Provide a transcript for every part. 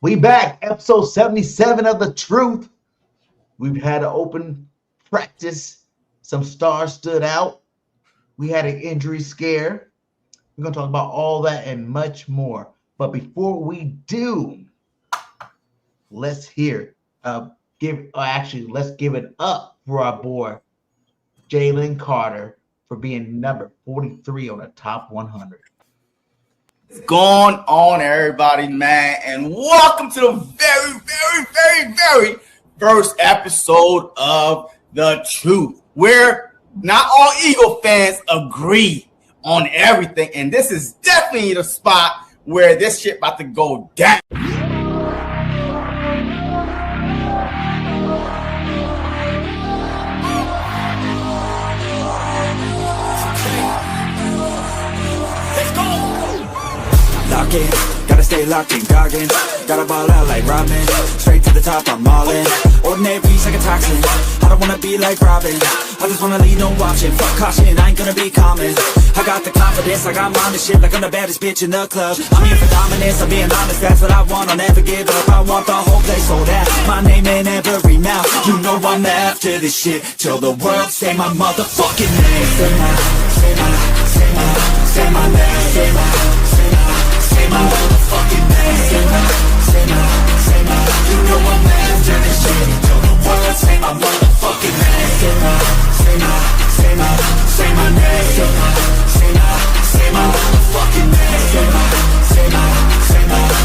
We back, episode 77 of The Truth. We've had an open practice. Some stars stood out. We had an injury scare. We're going to talk about all that and much more. But before we do, let's give it up for our boy, Jaylen Carter, for being number 43 on the top 100. What's going on, everybody, man? And welcome to the very first episode of The Truth, where not all Eagle fans agree on everything. And this is definitely the spot where this shit about to go down. Gotta stay locked in, goggin. Gotta ball out like Robin. Straight to the top, I'm all in. Ordinary beats like a toxin. I don't wanna be like Robin. I just wanna lead, no watching. Fuck caution, I ain't gonna be common. I got the confidence, I got mine and shit like I'm the baddest bitch in the club. I'm here for dominance, I'm being honest, that's what I want. I'll never give up, I want the whole place sold out. My name in every mouth, you know I'm after this shit. Till the world say my motherfucking name. Say my name. Say my motherfucking name. Say my. You know I'm after this shit. Till the world say my motherfucking name. Say my name. Say my motherfucking name. Say my.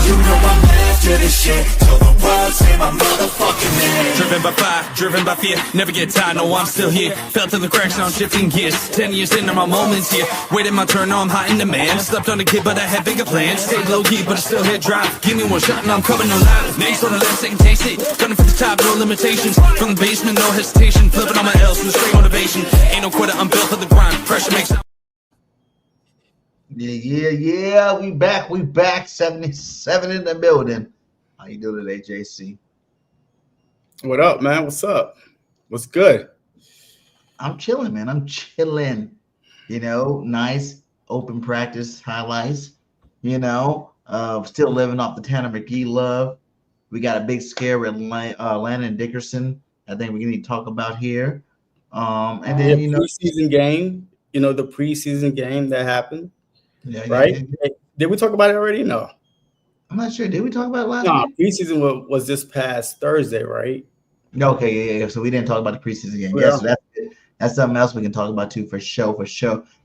You know I'm after this shit. Till the world say my motherfucking name. Driven by fire, driven by fear, never get tired, no I'm still here. Felt in the cracks, now I'm shifting gears. 10 years into my moments here. Waited my turn, now I'm hot in demand. Slept on a kid, but I had bigger plans. Stayed low key, but I still hit drive. Give me one shot and I'm coming alive. Next on the left, second taste it. Gunning for the top, no limitations. From the basement, no hesitation. Flipping on my L's with straight motivation. Ain't no quitter, I'm built for the grind. Pressure makes up. Yeah. We back. 77 in the building. How you doing today, JC? What up, man? What's up? What's good? I'm chilling, man. I'm chilling. You know, nice open practice highlights. You know, still living off the Tanner McGee love. We got a big scare with Landon Dickerson. I think we need to talk about here. And then you know, preseason game. You know, the preseason game that happened. Yeah, right? Yeah. Did we talk about it already? No. I'm not sure. Did we talk about it last week? Preseason was this past Thursday, right? Okay, yeah. So we didn't talk about the preseason game. Yeah, so that's something else we can talk about too, for sure.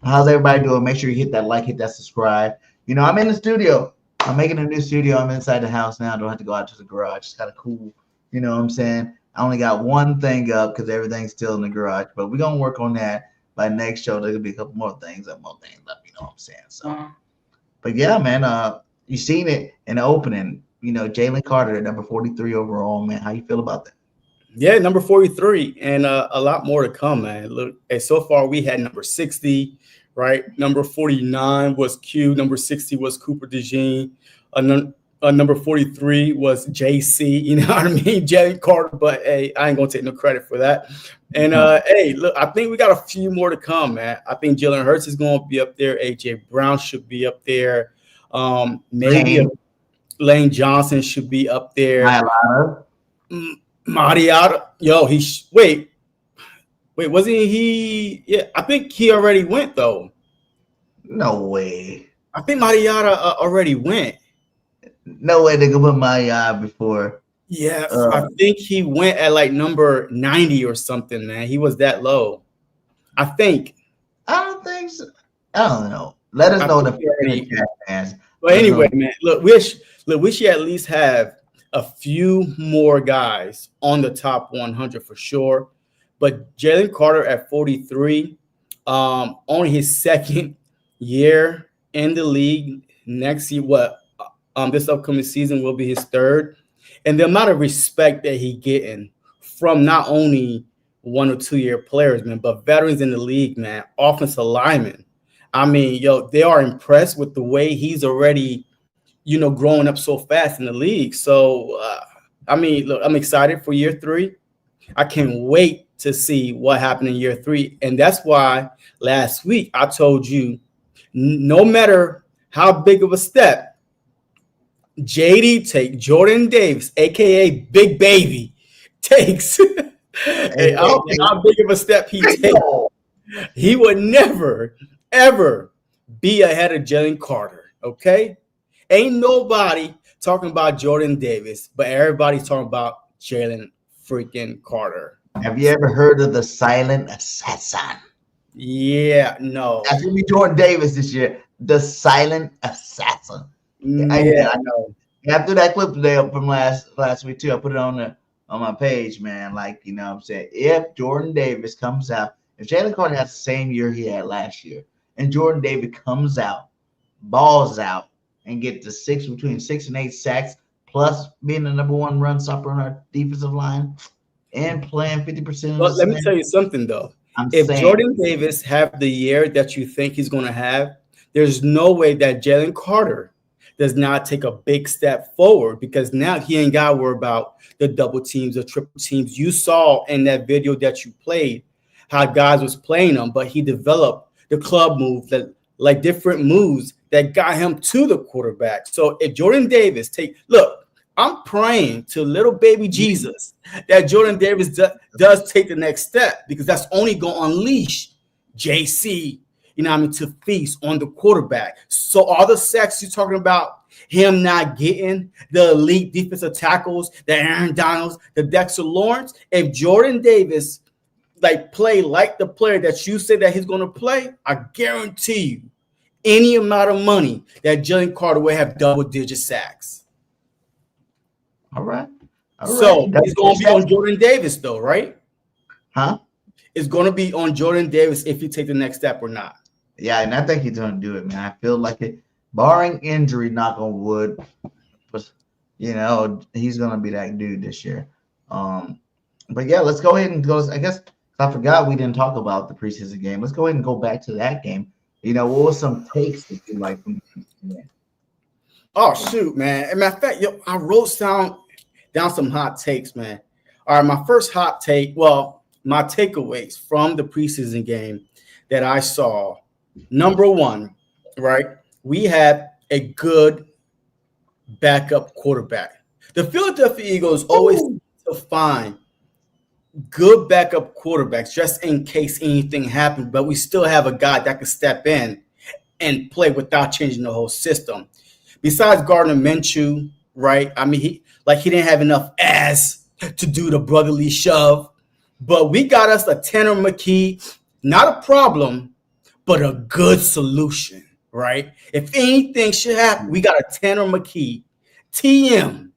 How's everybody doing? Make sure you hit that like, hit that subscribe. You know, I'm in the studio. I'm making a new studio. I'm inside the house now. I don't have to go out to the garage. It's kind of cool. You know what I'm saying? I only got one thing up because everything's still in the garage. But we're going to work on that. By next show, there's going to be a couple more things up. You know what I'm saying? So, but yeah, man, you seen it in the opening. You know, Jaylen Carter, number 43 overall, man. How you feel about that? Yeah, number 43, and a lot more to come, man. Look, and so far we had number 60, right? Number 49 was Q. Number 60 was Cooper DeJean. Number 43 was JC. You know what I mean? Jaylen Carter. But hey, I ain't gonna take no credit for that. And hey, look, I think we got a few more to come, man. I think Jaylen Hurts is gonna be up there. AJ Brown should be up there. Maybe Lane Johnson should be up there. Mariota. Yo, wait, wasn't he? Yeah, I think he already went though. No way. I think Mariota already went. No way they could put Mariota before. Yeah, I think he went at like number 90 or something, man. He was that low. I think. I don't think so. I don't know. Let us know the chat, fans. But anyway, man, look, we should at least have a few more guys on the top 100 for sure. But Jaylen Carter at 43, on his second year in the league. Next year, this upcoming season will be his third. And the amount of respect that he getting from not only 1 or 2 year players, man, but veterans in the league, man, offensive linemen. I mean, they are impressed with the way he's already, growing up so fast in the league. So, I mean, look, I'm excited for year 3. I can't wait to see what happened in year 3. And that's why last week I told you, no matter how big of a step JD take Jordan Davis, aka Big Baby, takes. Hey, I don't think how big of a step he takes. He would never, ever be ahead of Jalen Carter. Okay, ain't nobody talking about Jordan Davis, but everybody's talking about Jalen freaking Carter. Have you ever heard of the silent assassin? Yeah, no. That's gonna be Jordan Davis this year. The silent assassin. Yeah, I know. After that clip today from last week too, I put it on my page, man. Like, you know what I'm saying? If Jordan Davis comes out, if Jalen Carter has the same year he had last year, and Jordan Davis comes out, balls out, and get to between 6 and 8 sacks, plus being the #1 run stopper on our defensive line, and playing 50%. But let me tell you something though. If Jordan Davis have the year that you think he's going to have, there's no way that Jalen Carter does not take a big step forward, because now he ain't got to worry about the double teams, the triple teams. You saw in that video that you played how guys was playing them, but he developed the club move, that like different moves that got him to the quarterback. So if Jordan Davis look, I'm praying to little baby Jesus that Jordan Davis does take the next step, because that's only going to unleash JC, you know what I mean, to feast on the quarterback. So all the sacks you're talking about, him not getting the elite defensive tackles, the Aaron Donalds, the Dexter Lawrence, if Jordan Davis play like the player that you said that he's going to play, I guarantee you any amount of money that Jalen Carter will have double-digit sacks. All right. So it's going to be on Jordan Davis, though, right? Huh? It's going to be on Jordan Davis if you take the next step or not. Yeah, and I think he's going to do it, man. I feel like it, barring injury, knock on wood, but, you know, he's going to be that dude this year. But, yeah, let's go ahead and go. I guess I forgot we didn't talk about the preseason game. Let's go ahead and go back to that game. You know, what were some takes that you like from the preseason game? Oh, shoot, man. As a matter of fact, I wrote down some hot takes, man. All right, my first hot take, my takeaways from the preseason game that I saw. Number one, right? We had a good backup quarterback. The Philadelphia Eagles always to find good backup quarterbacks just in case anything happens, but we still have a guy that can step in and play without changing the whole system. Besides Gardner Minshew, right? I mean, he didn't have enough ass to do the brotherly shove, but we got us a Tanner McKee, not a problem, but a good solution, right? If anything should happen, we got a Tanner McKee, TM,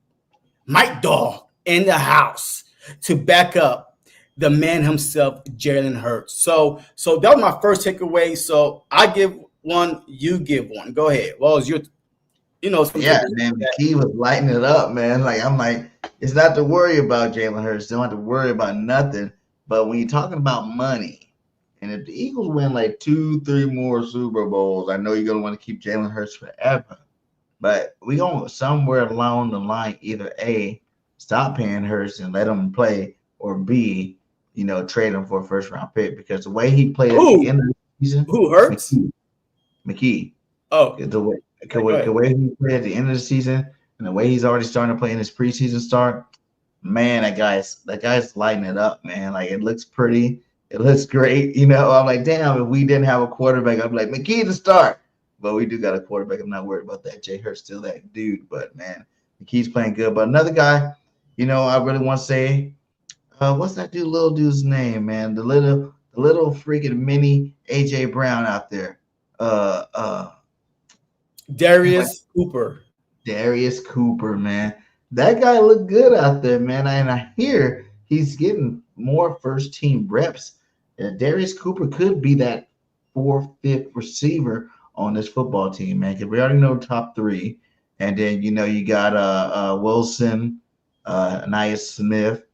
Mike Dog in the house to back up the man himself, Jaylen Hurts. So that was my first takeaway. So I give one, you give one. Go ahead. Well, it's your, yeah, man. McKee was lighting it up, man. I'm like, it's not to worry about Jaylen Hurts. Don't have to worry about nothing. But when you're talking about money, and if the Eagles win 2-3 more Super Bowls, I know you're gonna want to keep Jaylen Hurts forever. But we going somewhere along the line, either A, stop paying Hurts and let him play, or B, trade him for a first-round pick, because the way he played at the end of the season. Who Hurts? McKee. Oh, the way he played at the end of the season, and the way he's already starting to play in his preseason start, man, that guy's lighting it up, man. It looks pretty, it looks great. I'm like, damn, if we didn't have a quarterback, I'm like, McKee to start. But we do got a quarterback. I'm not worried about that. Jay Hurts still that dude, but man, McKee's playing good. But another guy, I really want to say, what's that little dude's name, man? The little freaking mini AJ Brown out there. Darius Cooper. Darius Cooper, man. That guy looked good out there, man. And I hear he's getting more first-team reps. Darius Cooper could be that 4th, 5th receiver on this football team, man, because we already know top 3. And then, you got Wilson, Anaya Smith.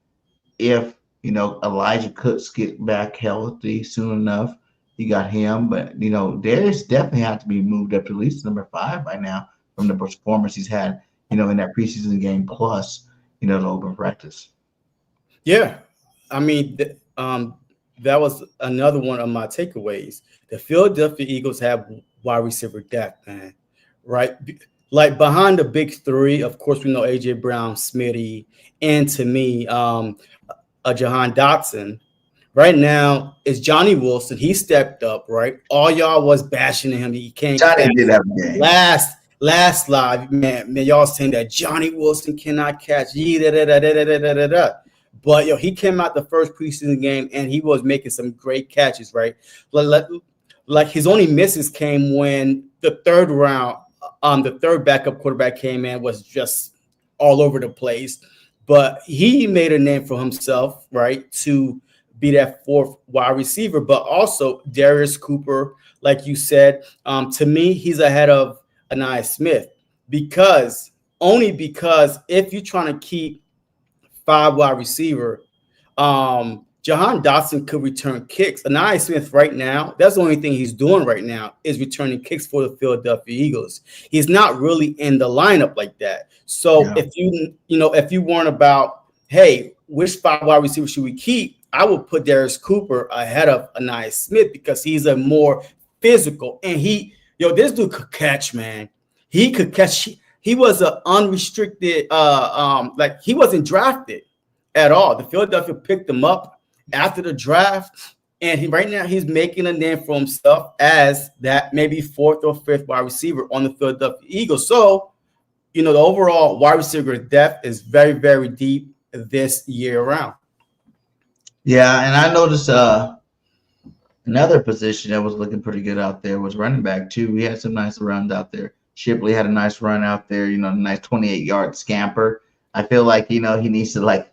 If, Elijah Cooks get back healthy soon enough, you got him. But, Darius definitely had to be moved up to at least number 5 by now from the performance he's had, in that preseason game, plus, the open practice. Yeah. I mean, that was another one of my takeaways. The Philadelphia Eagles have wide receiver depth, man, right? like behind the big three, of course, we know AJ Brown, Smitty, and to me, Jahan Dotson. Right now, it's Johnny Wilson. He stepped up, right? All y'all was bashing him. He can't Johnny catch. did have a game. Last live, man, y'all saying that Johnny Wilson cannot catch. But he came out the first preseason game and he was making some great catches, right? Like his only misses came when the third round, the third backup quarterback came in, was just all over the place. But he made a name for himself, right, to be that fourth wide receiver. But also Darius Cooper, like you said, to me, he's ahead of Anaya Smith because if you're trying to keep 5 wide receiver, Jahan Dotson could return kicks. Anaya Smith right now, that's the only thing he's doing right now is returning kicks for the Philadelphia Eagles. He's not really in the lineup like that. So if you weren't about, hey, which 5 wide receivers should we keep? I would put Darius Cooper ahead of Anaya Smith because he's a more physical and this dude could catch, man. He could catch. He was an unrestricted, like he wasn't drafted at all. The Philadelphia picked him up after the draft, and right now he's making a name for himself as that maybe 4th or 5th wide receiver on the Philadelphia Eagles. So, the overall wide receiver depth is very, very deep this year around. Yeah, and I noticed another position that was looking pretty good out there was running back too. We had some nice runs out there. Shipley had a nice run out there, a nice 28-yard scamper. I feel like, he needs to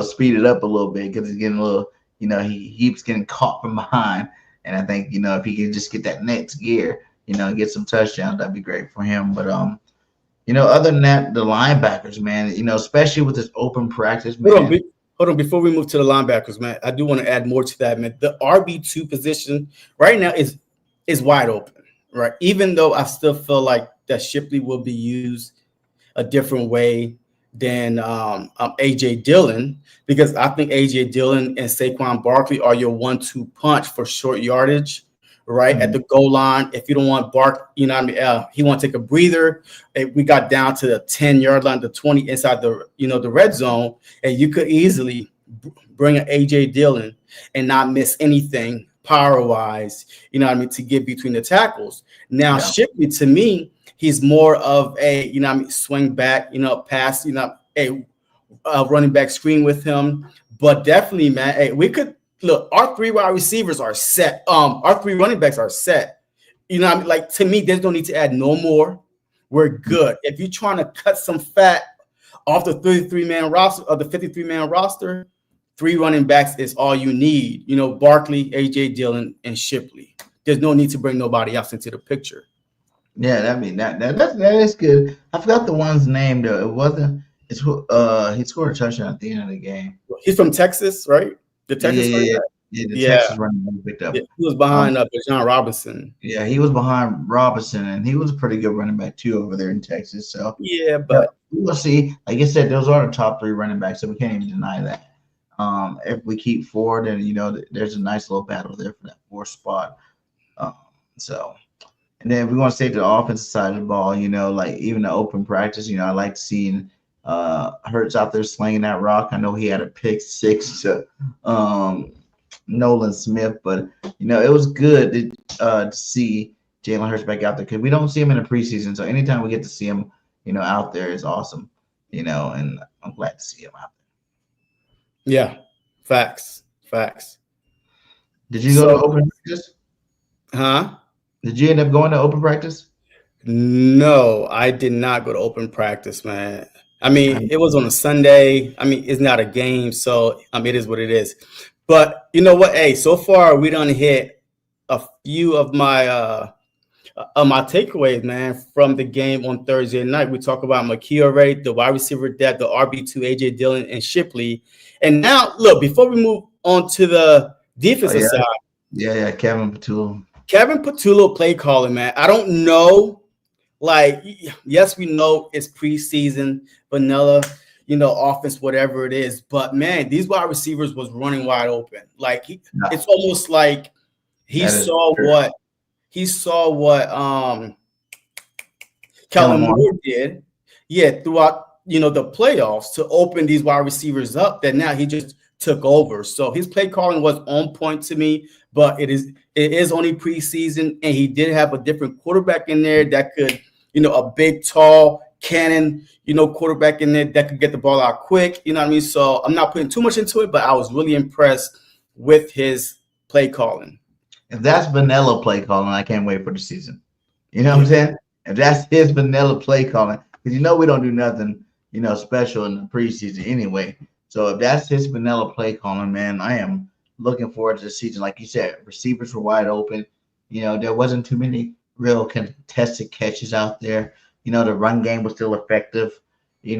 speed it up a little bit because he's getting a little, he keeps getting caught from behind. And I think, if he can just get that next gear, get some touchdowns, that'd be great for him. But, other than that, the linebackers, man, especially with this open practice, man. Hold on, before we move to the linebackers, man, I do want to add more to that, man. The RB2 position right now is wide open, right? Even though I still feel like that Shipley will be used a different way than AJ Dillon, because I think AJ Dillon and Saquon Barkley are your 1-2 punch for short yardage, right? At the goal line. If you don't want he want to take a breather. We got down to the 10-yard line, the 20 inside the, the red zone, and you could easily bring an AJ Dillon and not miss anything power-wise, to get between the tackles. Now, Shipley, to me, he's more of a, swing back, pass, a running back screen with him. But definitely, man, hey, we could look. Our 3 wide receivers are set. Our 3 running backs are set. Like to me, there's no need to add no more. We're good. If you're trying to cut some fat off the 33-man roster or the 53-man roster, 3 running backs is all you need. Barkley, AJ Dillon, and Shipley. There's no need to bring nobody else into the picture. Yeah, that is good. I forgot the one's name though. It wasn't. He scored a touchdown at the end of the game. He's from Texas, right? The Texas. Texas running back picked up. Yeah, he was behind DeJean Robinson. Yeah, he was behind Robinson, and he was a pretty good running back too over there in Texas. So yeah, but we'll see. Like I said, those are the top 3 running backs, so we can't even deny that. If we keep 4, then there's a nice little battle there for that 4th spot. And then if we want to stay to the offensive side of the ball, like even the open practice, I like seeing Hurts out there slinging that rock. I know he had a pick 6 to Nolan Smith, but it was good to see Jaylen Hurts back out there because we don't see him in the preseason. So anytime we get to see him, out there is awesome. And I'm glad to see him out there. Yeah, facts. Did you go to open practice? Huh? Did you end up going to open practice? No, I did not go to open practice, man. I mean, it was on a Sunday. I mean, it's not a game, so it is what it is. But you know what? Hey, so far we done hit a few of my takeaways, man, from the game on Thursday night. We talk about McKee already, the wide receiver depth, the RB2, AJ Dillon, and Shipley. And now, look, before we move on to the defensive side. Yeah, Kevin Patullo. Kevin Patullo play calling, man. I don't know. Like, yes, we know it's preseason, vanilla, offense, whatever it is. But, man, these wide receivers was running wide open. Like, it's almost like he saw what Kellen Moore did, throughout the playoffs to open these wide receivers up. That now he just took over. So his play calling was on point to me, but it is only preseason, and he did have a different quarterback in there that could, a big, tall cannon, quarterback in there that could get the ball out quick. You know what I mean? So I'm not putting too much into it, but I was really impressed with his play calling. If that's vanilla play calling, I can't wait for the season. You know what I'm saying? If that's his vanilla play calling, because we don't do nothing, special in the preseason anyway. So if that's his vanilla play calling, man, I am looking forward to the season. Like you said, receivers were wide open. There wasn't too many real contested catches out there. The run game was still effective. It's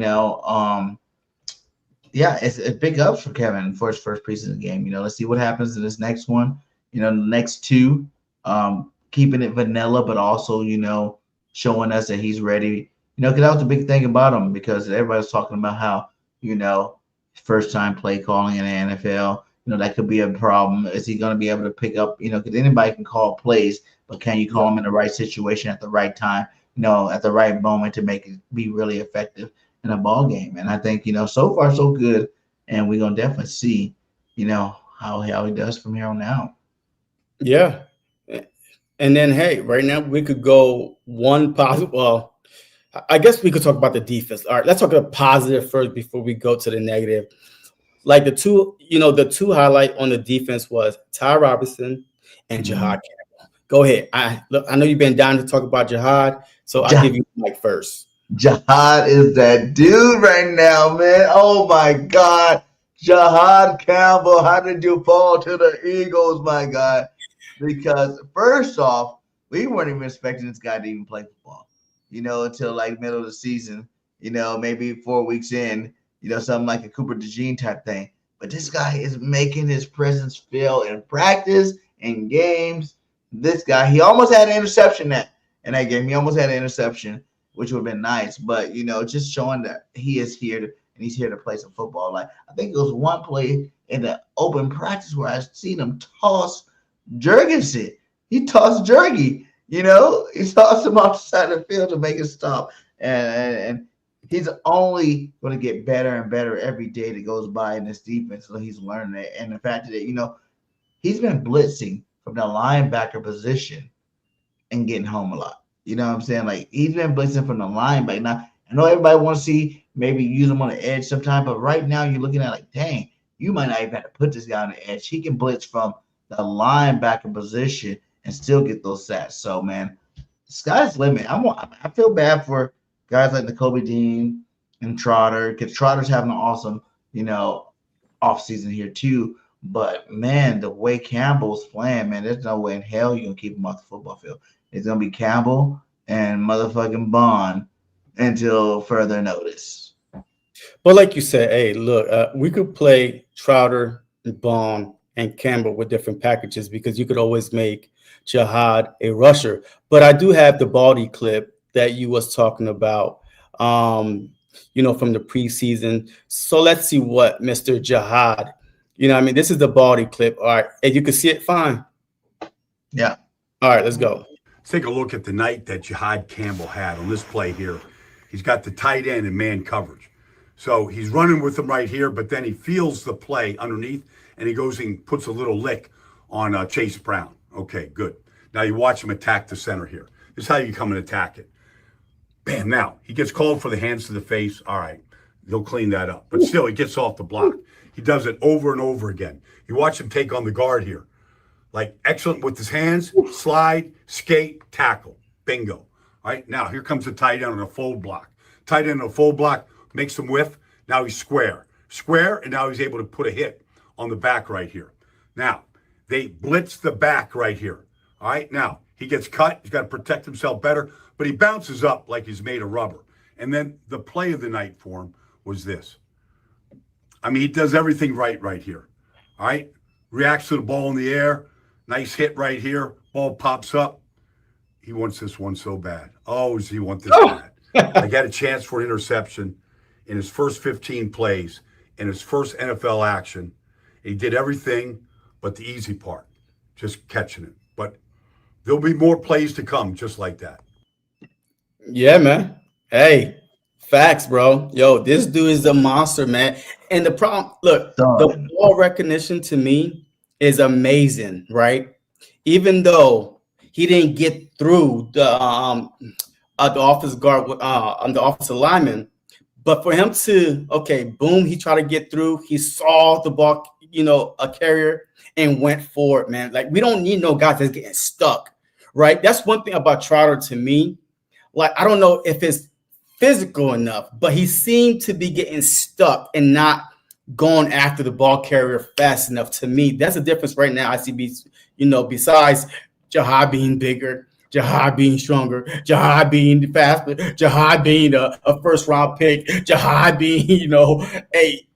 big ups for Kevin for his first preseason game. Let's see what happens in this next one. The next two, keeping it vanilla, but also, showing us that he's ready. Because that was the big thing about him, because everybody's talking about how, first time play calling in the NFL, that could be a problem. Is he going to be able to pick up, because anybody can call plays, but can you call them in the right situation at the right time, at the right moment to make it be really effective in a ball game? And I think, so far so good. And we're going to definitely see, how he does from here on out. Yeah. And then, hey, right now we could go one positive. Well, I guess we could talk about the defense. All right, let's talk about positive first before we go to the negative. Like the two highlight on the defense was Ty Robinson and Jihad Campbell. Go ahead. I know you've been down to talk about Jihad, so I'll give you the mic first. Jihad is that dude right now, man. Oh my God. Jihad Campbell, how did you fall to the Eagles, my God? Because first off, we weren't even expecting this guy to even play football, until like middle of the season, maybe 4 weeks in, something like a Cooper DeJean type thing. But this guy is making his presence feel in practice, in games. This guy, he almost had an interception in that game. He almost had an interception, which would have been nice. But, just showing that he is here and he's here to play some football. Like, I think it was one play in the open practice where I seen him toss Jurgensen. He tossed Jurgie, he tossed him off the side of the field to make it stop. And he's only going to get better and better every day that goes by in this defense. So he's learning it. And the fact that, he's been blitzing from the linebacker position and getting home a lot. You know what I'm saying? Like, he's been blitzing from the linebacker. Now, I know everybody wants to see maybe use him on the edge sometime, but right now you're looking at like, dang, you might not even have to put this guy on the edge. He can blitz from the linebacker position and still get those sacks. So, man, sky's the limit. I feel bad for guys like Nico Dean and Trotter, because Trotter's having an awesome, off season here too. But man, the way Campbell's playing, man, there's no way in hell you're gonna keep him off the football field. It's gonna be Campbell and motherfucking Bond until further notice. But like you said, hey, look, we could play Trotter, Bond, and Campbell with different packages, because you could always make Jihad a rusher. But I do have the Baldy clip that you was talking about, from the preseason. So let's see what Mr. Jihad, this is the Baldy clip. All right. And you can see it fine. Yeah. All right, let's go. Let's take a look at the night that Jihad Campbell had on this play here. He's got the tight end in man coverage. So he's running with him right here, but then he feels the play underneath, and he goes and puts a little lick on Chase Brown. Okay, good. Now you watch him attack the center here. This is how you come and attack it. Bam, now he gets called for the hands to the face. All right, they'll clean that up. But still, he gets off the block. He does it over and over again. You watch him take on the guard here. Like, excellent with his hands, slide, skate, tackle. Bingo. All right, now here comes the tight end on a fold block. Tight end on a fold block, makes him whiff. Now he's square. Square, and now he's able to put a hit on the back right here. Now, they blitz the back right here. All right, now he gets cut. He's got to protect himself better, but he bounces up like he's made of rubber. And then the play of the night for him was this. I mean, he does everything right here. All right, reacts to the ball in the air. Nice hit right here. Ball pops up. He wants this one so bad. Oh, does he want this bad? I got a chance for an interception in his first 15 plays, in his first NFL action. He did everything but the easy part, just catching it. But there'll be more plays to come just like that. Yeah, man. Hey, facts, bro. Yo, this dude is a monster, man. And the problem, look, the Done. ball recognition to me is amazing, right? Even though he didn't get through the office guard on the offensive lineman, but for him to boom, he tried to get through. He saw the ball, a carrier, and went for it, man. Like we don't need no guys that's getting stuck, right? That's one thing about Trotter to me. Like I don't know if it's physical enough, but he seemed to be getting stuck and not going after the ball carrier fast enough. To me, that's the difference right now. I see, besides Jahad being bigger, Jahad being stronger, Jahad being faster, Jahad being a first round pick, Jahad being,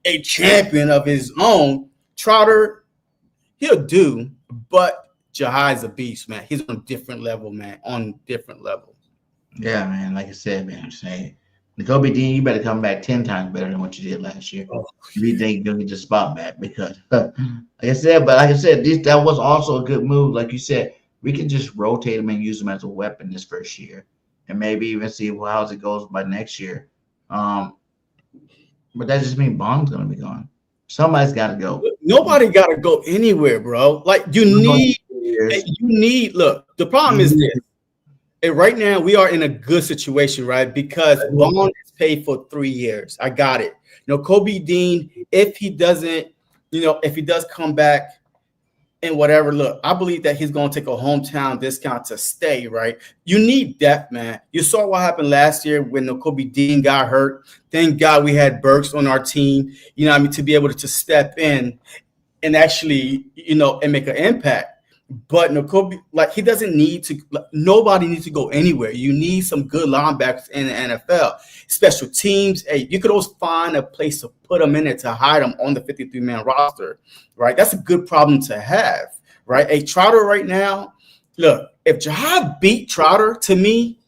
a champion of his own. Trotter, he'll do, but Jahad's a beast, man. He's on a different level, man. On a different level. Yeah, man. Like I said, man, I'm saying, Nico Dean, you better come back 10 times better than what you did last year. If you think you'll get your spot back, because, like I said, that was also a good move. Like you said, we can just rotate him and use him as a weapon this first year, and maybe even see how it goes by next year. But that just means Bond's gonna be gone. Somebody's got to go. Nobody got to go anywhere, bro. Like you need. Look, the problem is this. And right now, we are in a good situation, right? Because Bond is paid for 3 years. I got it. Kobe Dean, if he doesn't, if he does come back and whatever, look, I believe that he's going to take a hometown discount to stay, right? You need depth, man. You saw what happened last year when Kobe Dean got hurt. Thank God we had Burks on our team, to be able to step in and actually, and make an impact. But Kobe, like he doesn't need to. Nobody needs to go anywhere. You need some good linebackers in the NFL. Special teams. Hey, you could always find a place to put them in it to hide them on the 53-man roster, right? That's a good problem to have, right? Hey, Trotter right now. Look, if Jahad beat Trotter, to me,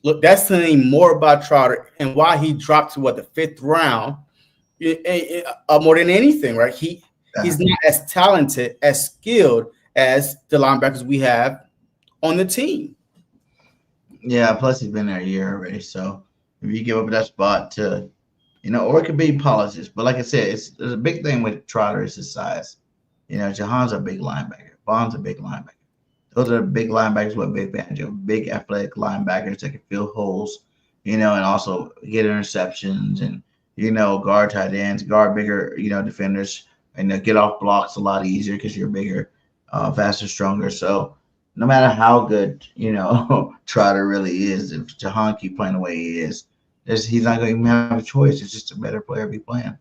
look, that's saying more about Trotter and why he dropped to the 5th round, more than anything, right? He's not as talented, as skilled as the linebackers we have on the team. Yeah, plus he's been there a year already. So if you give up that spot to, or it could be policies. But like I said, there's a big thing with Trotter is his size. Jahan's a big linebacker. Bond's a big linebacker. Those are big linebackers with big banjo, big athletic linebackers that can fill holes, and also get interceptions and, guard tight ends, guard bigger, defenders, and get off blocks a lot easier because you're bigger. Faster, stronger. So no matter how good, Trotter really is, if Jahan keep playing the way he is, he's not going to even have a choice. It's just a better player be playing.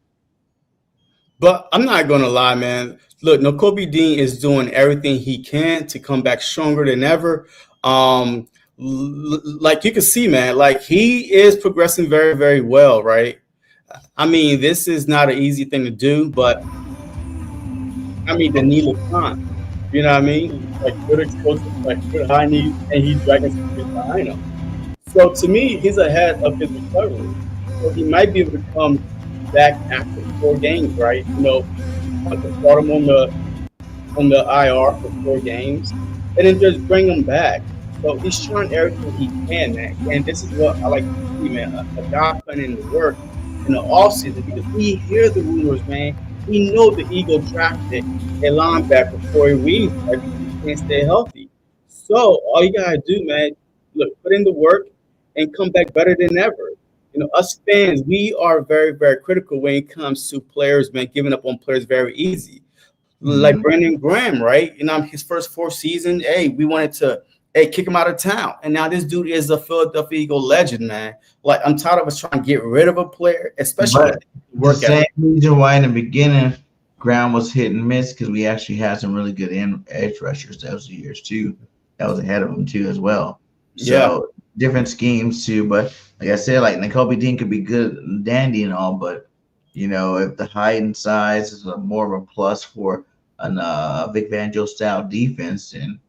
But I'm not going to lie, man. Look, Kobe Dean is doing everything he can to come back stronger than ever. Like you can see, man, like he is progressing very, very well, right? I mean, this is not an easy thing to do, but I mean, the knee looks fine. You know what I mean? Like good explosive, like good high knee, and he's dragging some kids behind him. So to me, he's ahead of his recovery. So he might be able to come back after 4 games, right? I could start him on the IR for 4 games, and then just bring him back. So he's trying everything he can, man. And this is what I like to see, man. A guy putting in the work in the offseason, because we hear the rumors, man. We know the Eagles drafted a linebacker for a reason. He can't stay healthy. So all you gotta do, man, look, put in the work and come back better than ever. Us fans, we are very, very critical when it comes to players, man, giving up on players very easy. Like Brandon Graham, right? His first 4 seasons, we wanted to kick him out of town. And now this dude is a Philadelphia Eagle legend, man. Like, I'm tired of us trying to get rid of a player, especially the same reason why in the beginning Graham was hit and miss, because we actually had some really good edge rushers those years too. That was ahead of him too as well. So different schemes too. But like I said, like Kobe Dean could be good and dandy and all, but if the height and size is more of a plus for a Vic Fangio style defense, and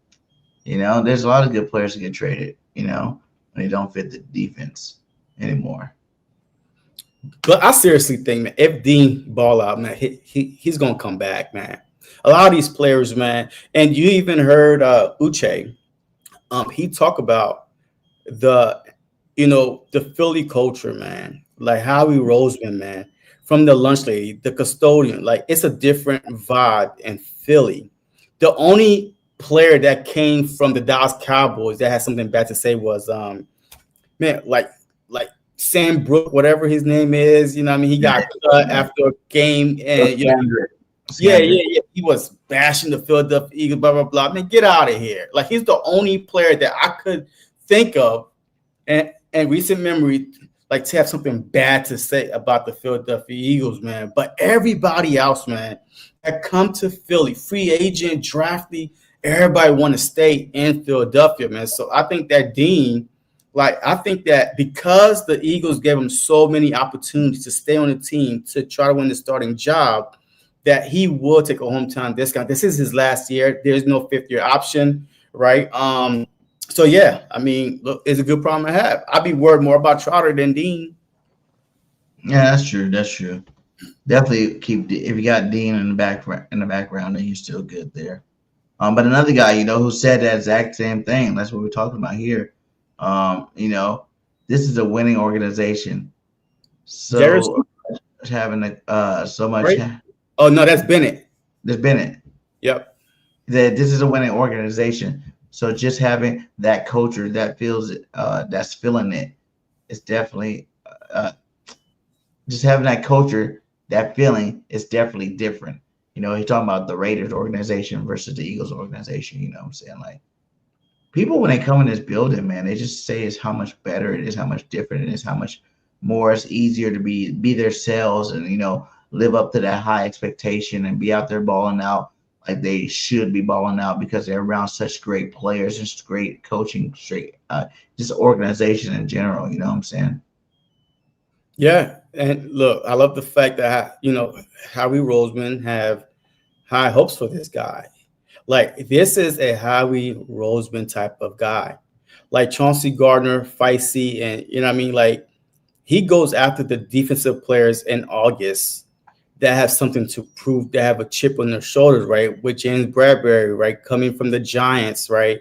there's a lot of good players that get traded, when they don't fit the defense anymore. But I seriously think, man, if Dean ball out, man, he's gonna come back, man. A lot of these players, man, and you even heard Uche. He talked about the the Philly culture, man, like Howie Roseman, man, from the lunch lady, the custodian, like it's a different vibe in Philly. The only player that came from the Dallas Cowboys that had something bad to say was man, like Sam Brook, whatever his name is, I mean, he got cut after a game, and yeah, he was bashing the Philadelphia Eagles, blah blah blah. Man, get out of here! Like he's the only player that I could think of, and recent memory, like to have something bad to say about the Philadelphia Eagles, man. But everybody else, man, that come to Philly, free agent, draftee, everybody want to stay in Philadelphia, man. So I think that Dean. Like, I think that because the Eagles gave him so many opportunities to stay on the team to try to win the starting job, that he will take a hometown discount. This is his last year. There's no fifth-year option, right? So, yeah, I mean, look, it's a good problem to have. I'd be worried more about Trotter than Dean. Yeah, that's true. That's true. Definitely if you got Dean in the background, then you're still good there. But another guy, who said that exact same thing. That's what we're talking about here. This is a winning organization. So having so much. Right? Oh no, that's Bennett. That's Bennett. Yep. That this is a winning organization. So just having that culture that feels it, that's feeling it, it's definitely just having that culture, that feeling is definitely different. He's talking about the Raiders organization versus the Eagles organization. You know what I'm saying? Like, people, when they come in this building, man, they just say it's how much better it is, how much different it is, how much more it's easier to be themselves and, live up to that high expectation and be out there balling out like they should be balling out because they're around such great players and such great coaching, just organization in general. You know what I'm saying? Yeah. And look, I love the fact that, Howie Roseman have high hopes for this guy. Like, this is a Howie Roseman type of guy. Like Chauncey Gardner, feisty, and like he goes after the defensive players in August that have something to prove, that have a chip on their shoulders, right? With James Bradbury, right, coming from the Giants, right?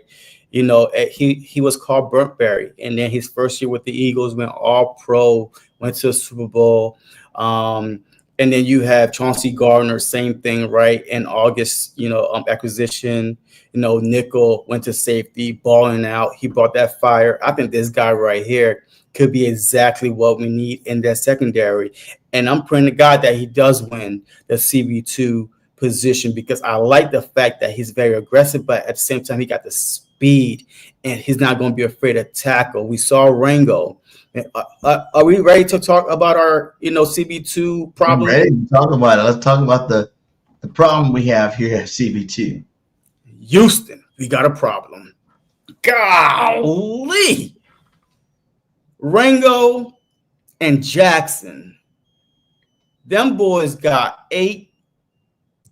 He was called Burntberry, and then his first year with the Eagles went all pro, went to a Super Bowl. And then you have Chauncey Gardner, same thing, right? In August, acquisition, nickel, went to safety, balling out. He brought that fire. I think this guy right here could be exactly what we need in that secondary. And I'm praying to God that he does win the CB2 position, because I like the fact that he's very aggressive, but at the same time, he got the speed and he's not going to be afraid to tackle. We saw Rango. Are we ready to talk about our, CB2 problem? I'm ready to talk about it. Let's talk about the problem we have here at CB2. Houston, we got a problem. Golly. Rango and Jackson, them boys got ate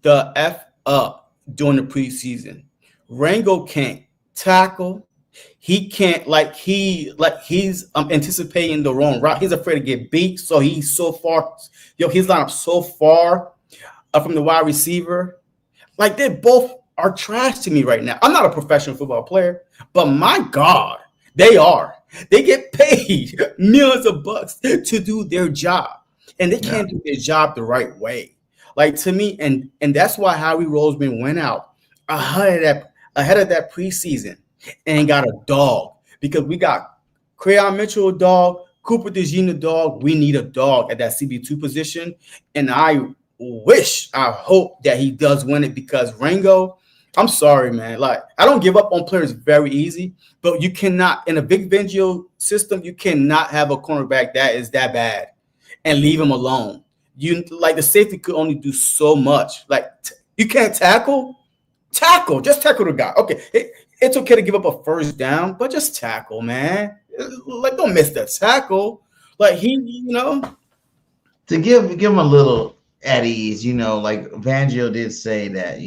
the F up during the preseason. Rango can't tackle. He can't, he's anticipating the wrong route. He's afraid to get beat. So he's so far, he's lined up so far from the wide receiver. Like, they both are trash to me right now. I'm not a professional football player, but my God, they are. They get paid millions of bucks to do their job, and they can't do their job the right way. Like, to me, and that's why Howie Roseman went out ahead of that preseason and got a dog, because we got Crayon Mitchell a dog, Cooper DeJean a dog. We need a dog at that CB2 position, and I hope that he does win it, because Rango, I'm sorry, man. Like, I don't give up on players very easy, but you cannot, in a Vic Fangio system, you cannot have a cornerback that is that bad and leave him alone. The safety could only do so much. Like, you can't tackle. Just tackle the guy. Okay, it's okay to give up a first down, but just tackle, man. Like, don't miss that tackle. Like, to give him a little at ease, like Fangio did say that,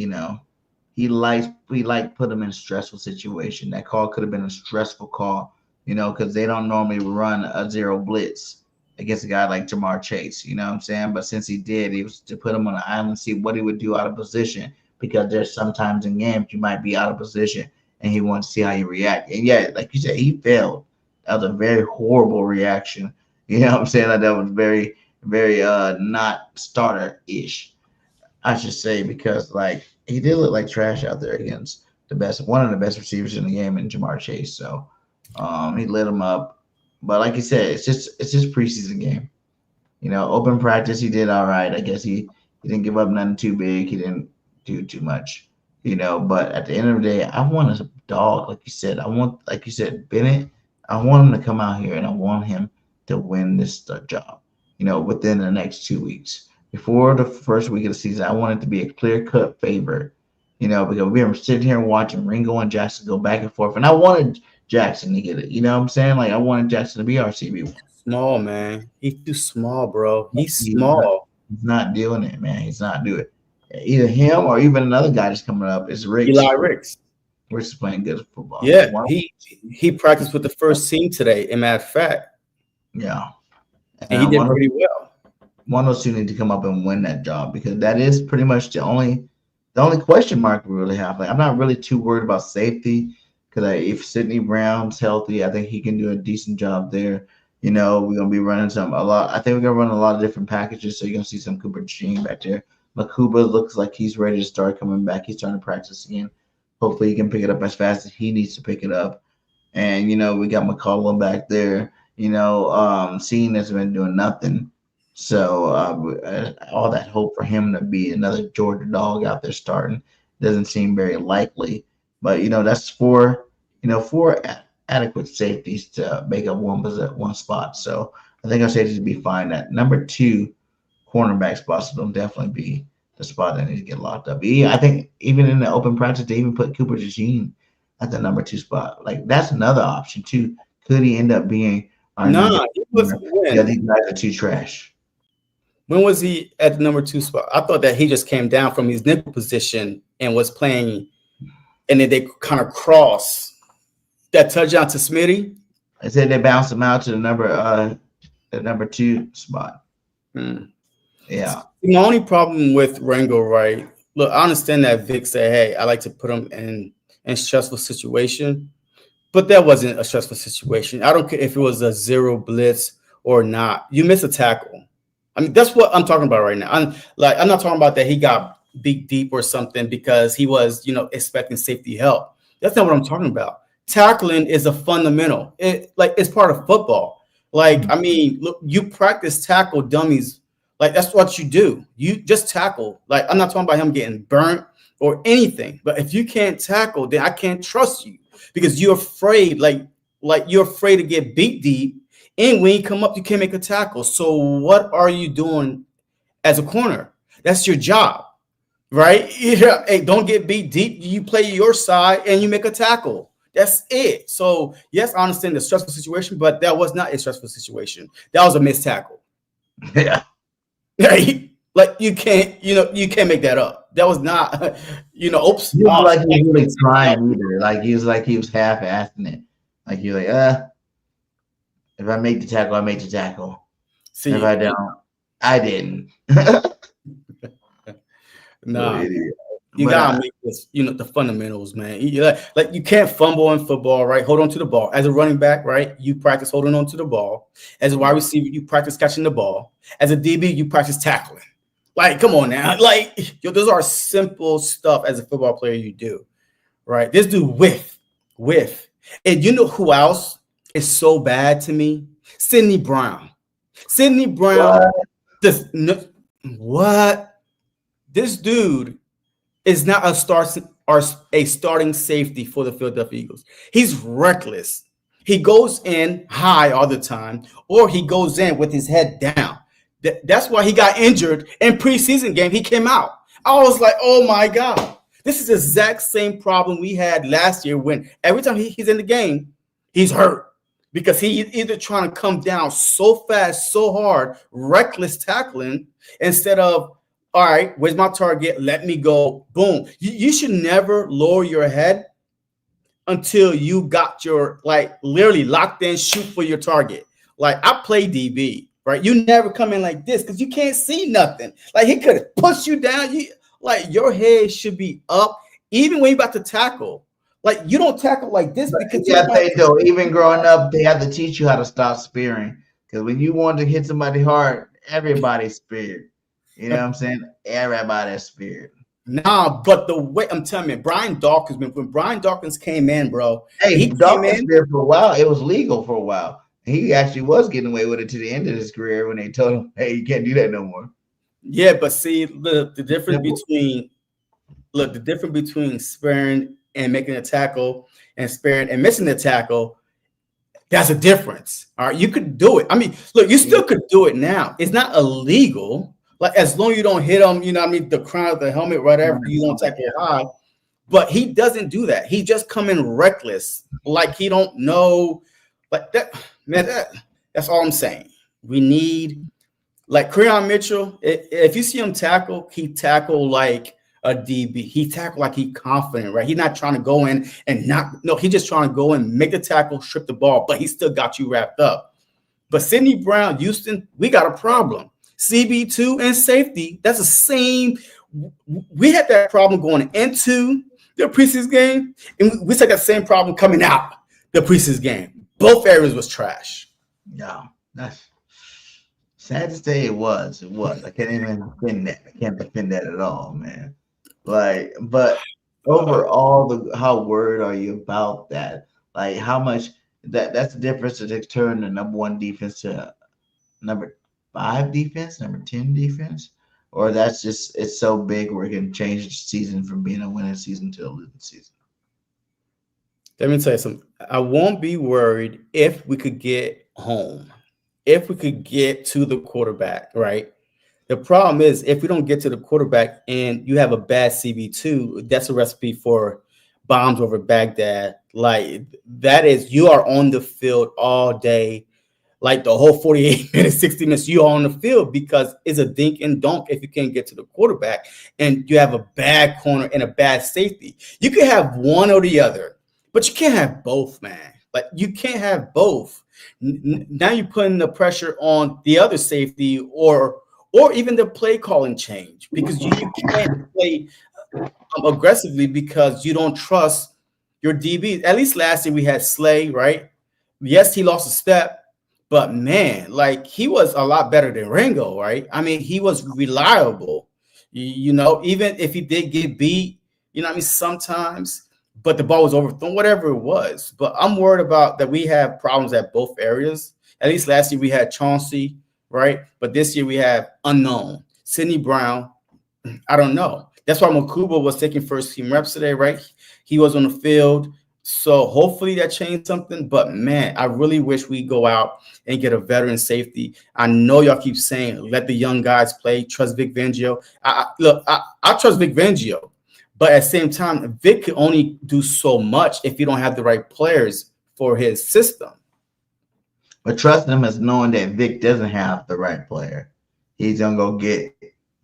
he liked put him in a stressful situation. That call could have been a stressful call, because they don't normally run a zero blitz against a guy like Jamar Chase, you know what I'm saying? But since he did, he was to put him on the island, see what he would do out of position, because there's sometimes in games you might be out of position, and he wanted to see how you react. And yeah, like you said, he failed. that was a very horrible reaction. You know what I'm saying? Like that was very, very not starter-ish, I should say, because like he did look like trash out there against one of the best receivers in the game in Jamar Chase. So he lit him up. But like you said, it's just preseason game. You know, open practice, he did all right. I guess he didn't give up nothing too big. He didn't do too much, you know. But at the end of the day, I want a dog, like you said. Like you said, Bennett, I want him to come out here and I want him to win this job, you know, within the next 2 weeks. Before the first week of the season, I want it to be a clear-cut favorite, you know, because we were sitting here watching Ringo and Jackson go back and forth. And I wanted Jackson to get it, you know what I'm saying? Like, I wanted Jackson to be our CB1. Small, man. He's too small, bro. He's small. He's not doing it, man. He's not doing it. Either him or even another guy that's coming up is Ricks. Eli Ricks. Ricks is playing good football. Yeah, he practiced with the first team today, in matter of fact. Yeah. And he did pretty well. One of those two need to come up and win that job because that is pretty much the only question mark we really have. Like, I'm not really too worried about safety because if Sidney Brown's healthy, I think he can do a decent job there. You know, we're going to be running a lot. I think we're going to run a lot of different packages. So you're going to see some Cooper DeJean back there. Makuba looks like he's ready to start coming back. He's starting to practice again. Hopefully he can pick it up as fast as he needs to pick it up. And, you know, we got McCollum back there. You know, Sean has been doing nothing. So all that hope for him to be another Georgia dog out there starting doesn't seem very likely. But, you know, that's four adequate safeties to make up one spot. So I think our safeties will be fine. That number 2 cornerback spots will definitely be the spot that needs to get locked up. I think even in the open practice, they even put Cooper DeJean at the number 2 spot. Like, that's another option too. Could he end up being our number 2? Yeah, these guys are too trash. When was he at the number 2 spot? I thought that he just came down from his nickel position and was playing, and then they kind of crossed that touchdown to Smitty. I said they bounced him out to the number 2 spot. Yeah. The only problem with Rango, right? Look, I understand that Vic said, "Hey, I like to put him in stressful situation," but that wasn't a stressful situation. I don't care if it was a 0 blitz or not. You miss a tackle. I mean, that's what I'm talking about right now. I'm not talking about that he got beat deep or something because he was, expecting safety help. That's not what I'm talking about. Tackling is a fundamental. It's part of football. I mean, look, you practice tackle dummies. That's what you do. You just tackle. I'm not talking about him getting burnt or anything. But if you can't tackle, then I can't trust you because you're afraid. You're afraid to get beat deep. And when you come up, you can't make a tackle. So what are you doing as a corner? That's your job, right? Hey, don't get beat deep. You play your side and you make a tackle. That's it. So, yes, I understand the stressful situation, but that was not a stressful situation. That was a missed tackle. Yeah. You can't make that up. That was not, oops. He was like he was really trying either. He was half-assing it. He was if I make the tackle, I make the tackle. See, if I don't, I didn't. No, you gotta make this, the fundamentals, man. You can't fumble in football, right? Hold on to the ball. As a running back, right? You practice holding on to the ball. As a wide receiver, you practice catching the ball. As a DB, you practice tackling. Come on now. Those are simple stuff as a football player you do, right? This dude whiff. And you know who else is so bad to me? Sidney Brown. Sidney Brown. What? This dude is not a starting safety for the Philadelphia Eagles. He's reckless. He goes in high all the time, or he goes in with his head down. That's why he got injured in preseason game. He came out. I was like, oh my God. This is the exact same problem we had last year when every time he's in the game, he's hurt. Because he's either trying to come down so fast, so hard, reckless tackling, instead of, all right, where's my target? Let me go. Boom. You should never lower your head until you got your, literally locked in, shoot for your target. I play DB, right? You never come in like this because you can't see nothing. He could have pushed you down. Your head should be up, even when you're about to tackle. Like, you don't tackle like this because yeah, they do. Even growing up, they have to teach you how to stop spearing. Because when you want to hit somebody hard, everybody's speared. You know what I'm saying? Everybody's speared. Nah, but the way I'm telling you, Brian Dawkins, when Brian Dawkins came in, bro, Hey, Dawkins speared for a while. It was legal for a while. He actually was getting away with it to the end of his career when they told him, "Hey, you can't do that no more." Yeah, but see, the difference between sparing and making a tackle and sparing and missing the tackle, that's a difference. All right, you could do it. I mean, look, you still could do it now. It's not illegal. Like, as long as you don't hit him, you know what I mean, the crown of the helmet, whatever, you don't tackle high. But he doesn't do that. He just come in reckless, like he don't know. Like that, man, that's all I'm saying. We need, like, Creon Mitchell, if you see him tackle, he tackle like a DB. He tackle like he confident, right? He's not trying to go in and he's just trying to go in, make the tackle, strip the ball, but he still got you wrapped up. But Sidney Brown, Houston, we got a problem. CB2 and safety, that's the same. We had that problem going into the preseason game, and we took that same problem coming out the preseason game. Both areas was trash. Yeah, that's sad to say. It was. I can't even defend that. I can't defend that at all, man. Like, but overall, how worried are you about that? Like, how much that's the difference to turn the number 1 defense to number 5 defense, number 10 defense, or that's just it's so big where it can change the season from being a winning season to a losing season. Let me tell you something. I won't be worried if we could get home, if we could get to the quarterback, right? The problem is if we don't get to the quarterback and you have a bad CB2, that's a recipe for bombs over Baghdad. Like, that is, you are on the field all day, like the whole 48 minutes, 60 minutes, you're on the field because it's a dink and dunk if you can't get to the quarterback and you have a bad corner and a bad safety. You can have one or the other, but you can't have both, man. Like, you can't have both. Now you're putting the pressure on the other safety or even the play calling change because you can't play aggressively because you don't trust your DBs. At least last year we had Slay, right? Yes, he lost a step, but man, like, he was a lot better than Ringo, right? I mean, he was reliable, you know, even if he did get beat, you know what I mean, sometimes, but the ball was overthrown, whatever it was. But I'm worried about that we have problems at both areas. At least last year we had Chauncey, right? But this year we have unknown. Sidney Brown, I don't know. That's why Makuba was taking first team reps today, right? He was on the field. So hopefully that changed something. But man, I really wish we go out and get a veteran safety. I know y'all keep saying, let the young guys play, trust Vic Fangio. I trust Vic Fangio. But at the same time, Vic can only do so much if you don't have the right players for his system. But trust him as knowing that Vic doesn't have the right player. He's gonna go get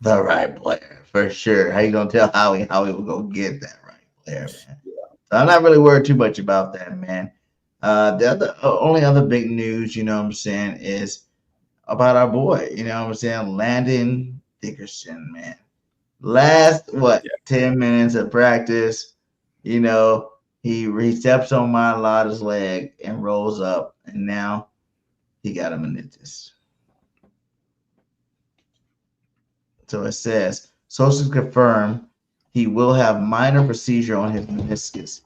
the right player for sure. How you gonna tell Howie will go get that right player, man? So I'm not really worried too much about that, man. The only other big news, you know what I'm saying, is about our boy, you know what I'm saying, Landon Dickerson, man. Last 10 minutes of practice, you know, he steps on Mailata's leg and rolls up, and now he got a meniscus. So it says, sources confirm he will have minor procedure on his meniscus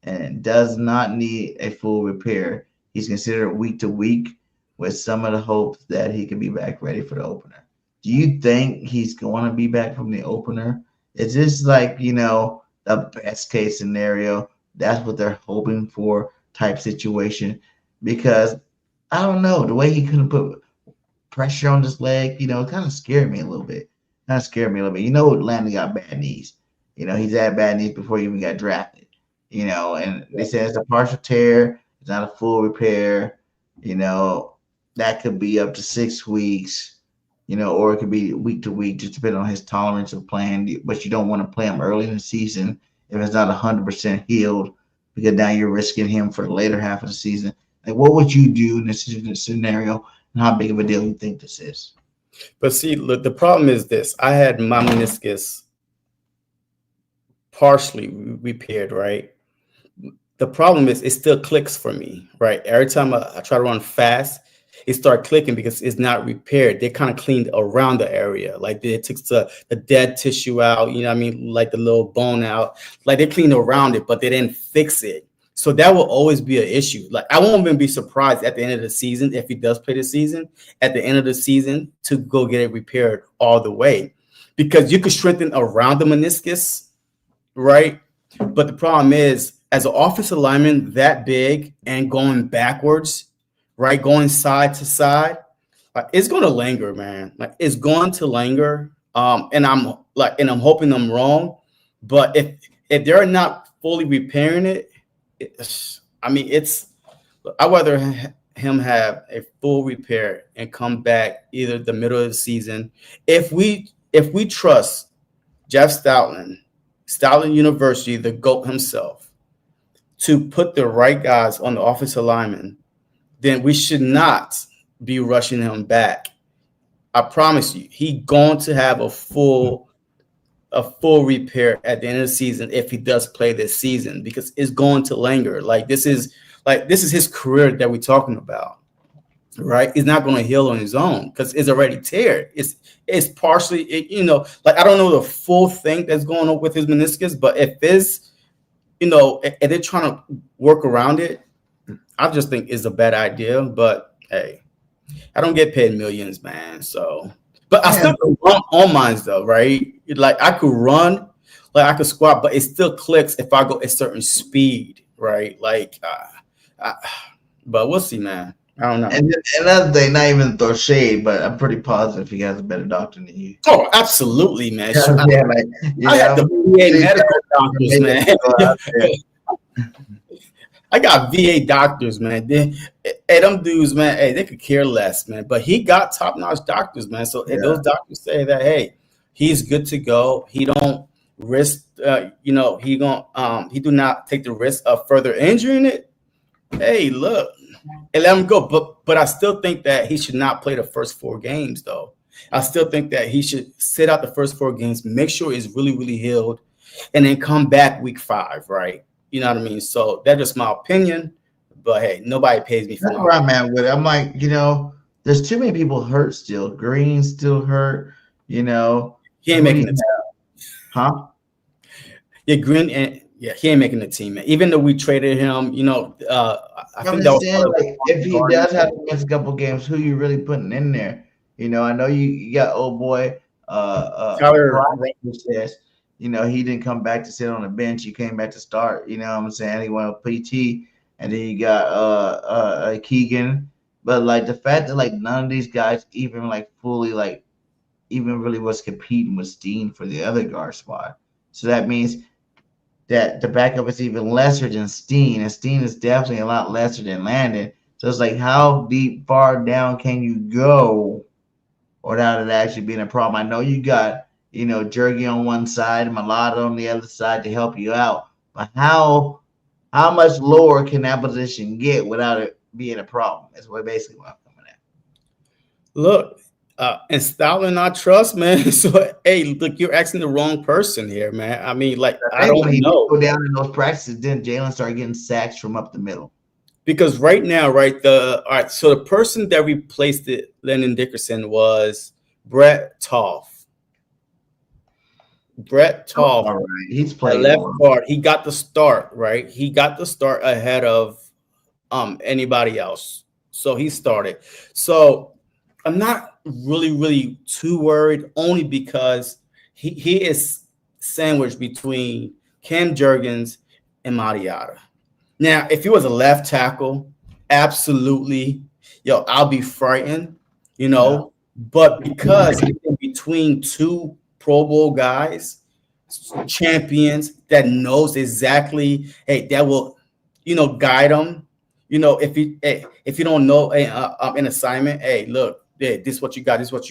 and does not need a full repair. He's considered week to week with some of the hopes that he can be back ready for the opener. Do you think he's going to be back from the opener? Is this like, you know, the best case scenario? That's what they're hoping for type situation? Because I don't know, the way he couldn't put pressure on his leg, you know, it kind of scared me a little bit. You know, Landon got bad knees. You know, he's had bad knees before he even got drafted. You know, and they say it's a partial tear. It's not a full repair. You know, that could be up to 6 weeks. You know, or it could be week to week, just depending on his tolerance of playing. But you don't want to play him early in the season if it's not 100% healed, because now you're risking him for the later half of the season. Like, what would you do in this scenario, and how big of a deal you think this is? But see, look, the problem is this. I had my meniscus partially repaired, right? The problem is it still clicks for me, right? Every time I try to run fast, it starts clicking because it's not repaired. They kind of cleaned around the area. Like they took the dead tissue out, you know what I mean? Like the little bone out. Like they cleaned around it, but they didn't fix it. So that will always be an issue. Like I won't even be surprised at the end of the season, if he does play the season, at the end of the season to go get it repaired all the way. Because you could strengthen around the meniscus, right? But the problem is, as an offensive lineman that big and going backwards, right, going side to side, it's going to linger, man. Like it's going to linger. And I'm hoping I'm wrong. But if they're not fully repairing it, I'd rather him have a full repair and come back either the middle of the season. If we trust Jeff Stoutland University, the GOAT himself, to put the right guys on the offensive lineman, then we should not be rushing him back. I promise you, he's going to have a full repair at the end of the season if he does play this season, because it's going to linger. This is his career that we're talking about, right? He's not going to heal on his own because it's already teared. It's partially, I don't know the full thing that's going on with his meniscus, but if they're trying to work around it, I just think it's a bad idea. But hey, I don't get paid millions, man. So, but I still can run on mine though, right? Like I could run, like I could squat, but it still clicks if I go a certain speed, right? But we'll see, man. I don't know. And another thing, not even throw shade, but I'm pretty positive he has a better doctor than you. Oh, absolutely, man. I had the VA medical doctors, man. I got VA doctors, man. Them dudes, man, they could care less, man. But he got top-notch doctors, man. So if those doctors say that, hey, he's good to go. He don't risk, he do not take the risk of further injuring it. Hey, look. And let him go. But I still think that he should not play the first 4 games, though. I still think that he should sit out the first 4 games, make sure he's really, really healed, and then come back week 5, right? You know what I mean? So that's just my opinion. But, hey, nobody pays me for it. That's where I'm at with it. I'm like, there's too many people hurt still. Green still hurt, He ain't making the team. Huh? Yeah, Green and – yeah, he ain't making the team, man. Even though we traded him, I think that was if he does have to miss a couple games, who you really putting in there? I know you got old boy Tyler says, he didn't come back to sit on the bench. He came back to start. You know what I'm saying? He went with PT, and then you got Keegan. But the fact that none of these guys even fully even really was competing with Steen for the other guard spot. So that means that the backup is even lesser than Steen, and Steen is definitely a lot lesser than Landon. So it's how far down can you go without it actually being a problem? I know you got, Jergy on one side and Malata on the other side to help you out, but how much lower can that position get without it being a problem? That's basically what I'm coming at. Look, and Stoutland I trust, man. So, hey, look, you're asking the wrong person here, man. I mean, I don't know. Go down in those practices, then Jaylen started getting sacks from up the middle. Because right now, so the person that replaced Landon Dickerson was Brett Toth. All right. He's playing left guard. He got the start, right? He got the start ahead of anybody else. So he started. So I'm not really too worried, only because he is sandwiched between Cam Jurgens and Mariota. Now, if he was a left tackle, absolutely, I'll be frightened, But because he's in between 2 Pro Bowl guys, champions that knows exactly, hey, that will, guide them. If you don't know an assignment, hey, look. Yeah, this is what you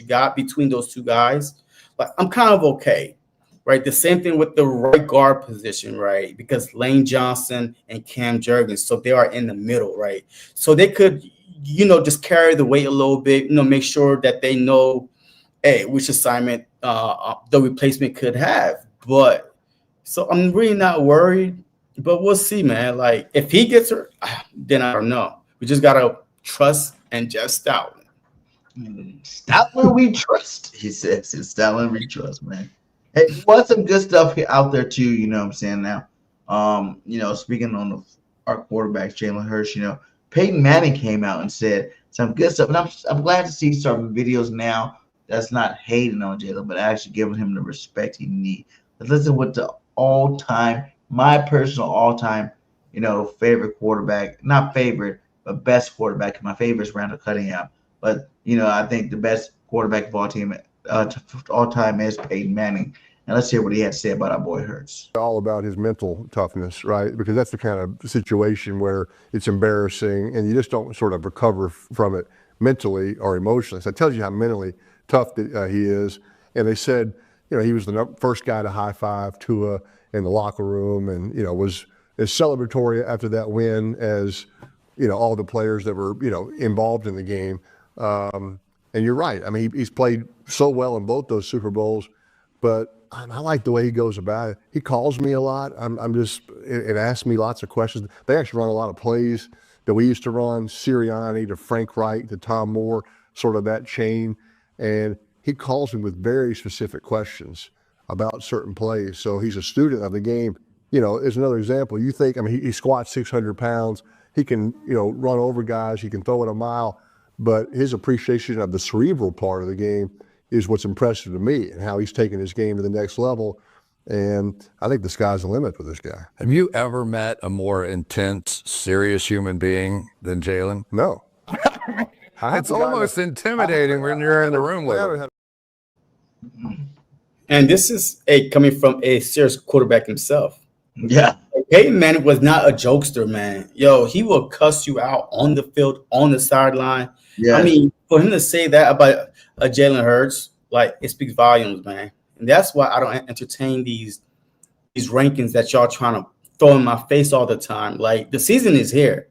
got between those 2 guys. But I'm kind of okay, right? The same thing with the right guard position, right? Because Lane Johnson and Cam Jurgens, so they are in the middle, right? So they could, just carry the weight a little bit, make sure that they know, hey, which assignment the replacement could have. But so I'm really not worried. But we'll see, man. Like if he gets her, then I don't know. We just gotta trust and just out. Stoutland we trust, he says. It's Stoutland we trust, man. Hey, what's some good stuff out there too, you know what I'm saying now? Speaking on our quarterbacks, Jaylen Hurts, Peyton Manning came out and said some good stuff. And I'm glad to see some videos now that's not hating on Jaylen, but actually giving him the respect he needs. Let's listen with the my personal all-time, favorite quarterback, not favorite, but best quarterback. My favorite is Randall Cunningham. But, I think the best quarterback of all time is Peyton Manning. And let's hear what he had to say about our boy Hurts. All about his mental toughness, right? Because that's the kind of situation where it's embarrassing and you just don't sort of recover from it mentally or emotionally. So it tells you how mentally tough that, he is. And they said, he was the first guy to high five Tua in the locker room and, was as celebratory after that win as, all the players that were, involved in the game. And you're right. I mean, he's played so well in both those Super Bowls, but I like the way he goes about it. He calls me a lot. It asks me lots of questions. They actually run a lot of plays that we used to run, Sirianni to Frank Wright to Tom Moore, sort of that chain. And he calls me with very specific questions about certain plays. So he's a student of the game. Is another example. You think, he squats 600 pounds. He can, run over guys. He can throw it a mile. But his appreciation of the cerebral part of the game is what's impressive to me and how he's taken his game to the next level. And I think the sky's the limit for this guy. Have you ever met a more intense, serious human being than Jaylen? No. It's almost intimidating when you're in the room with him. And this is coming from a serious quarterback himself. Yeah. Peyton Manning was not a jokester, man. Yo, he will cuss you out on the field, on the sideline. Yeah. For him to say that about Jaylen Hurts, it speaks volumes, man. And that's why I don't entertain these rankings that y'all trying to throw in my face all the time. The season is here.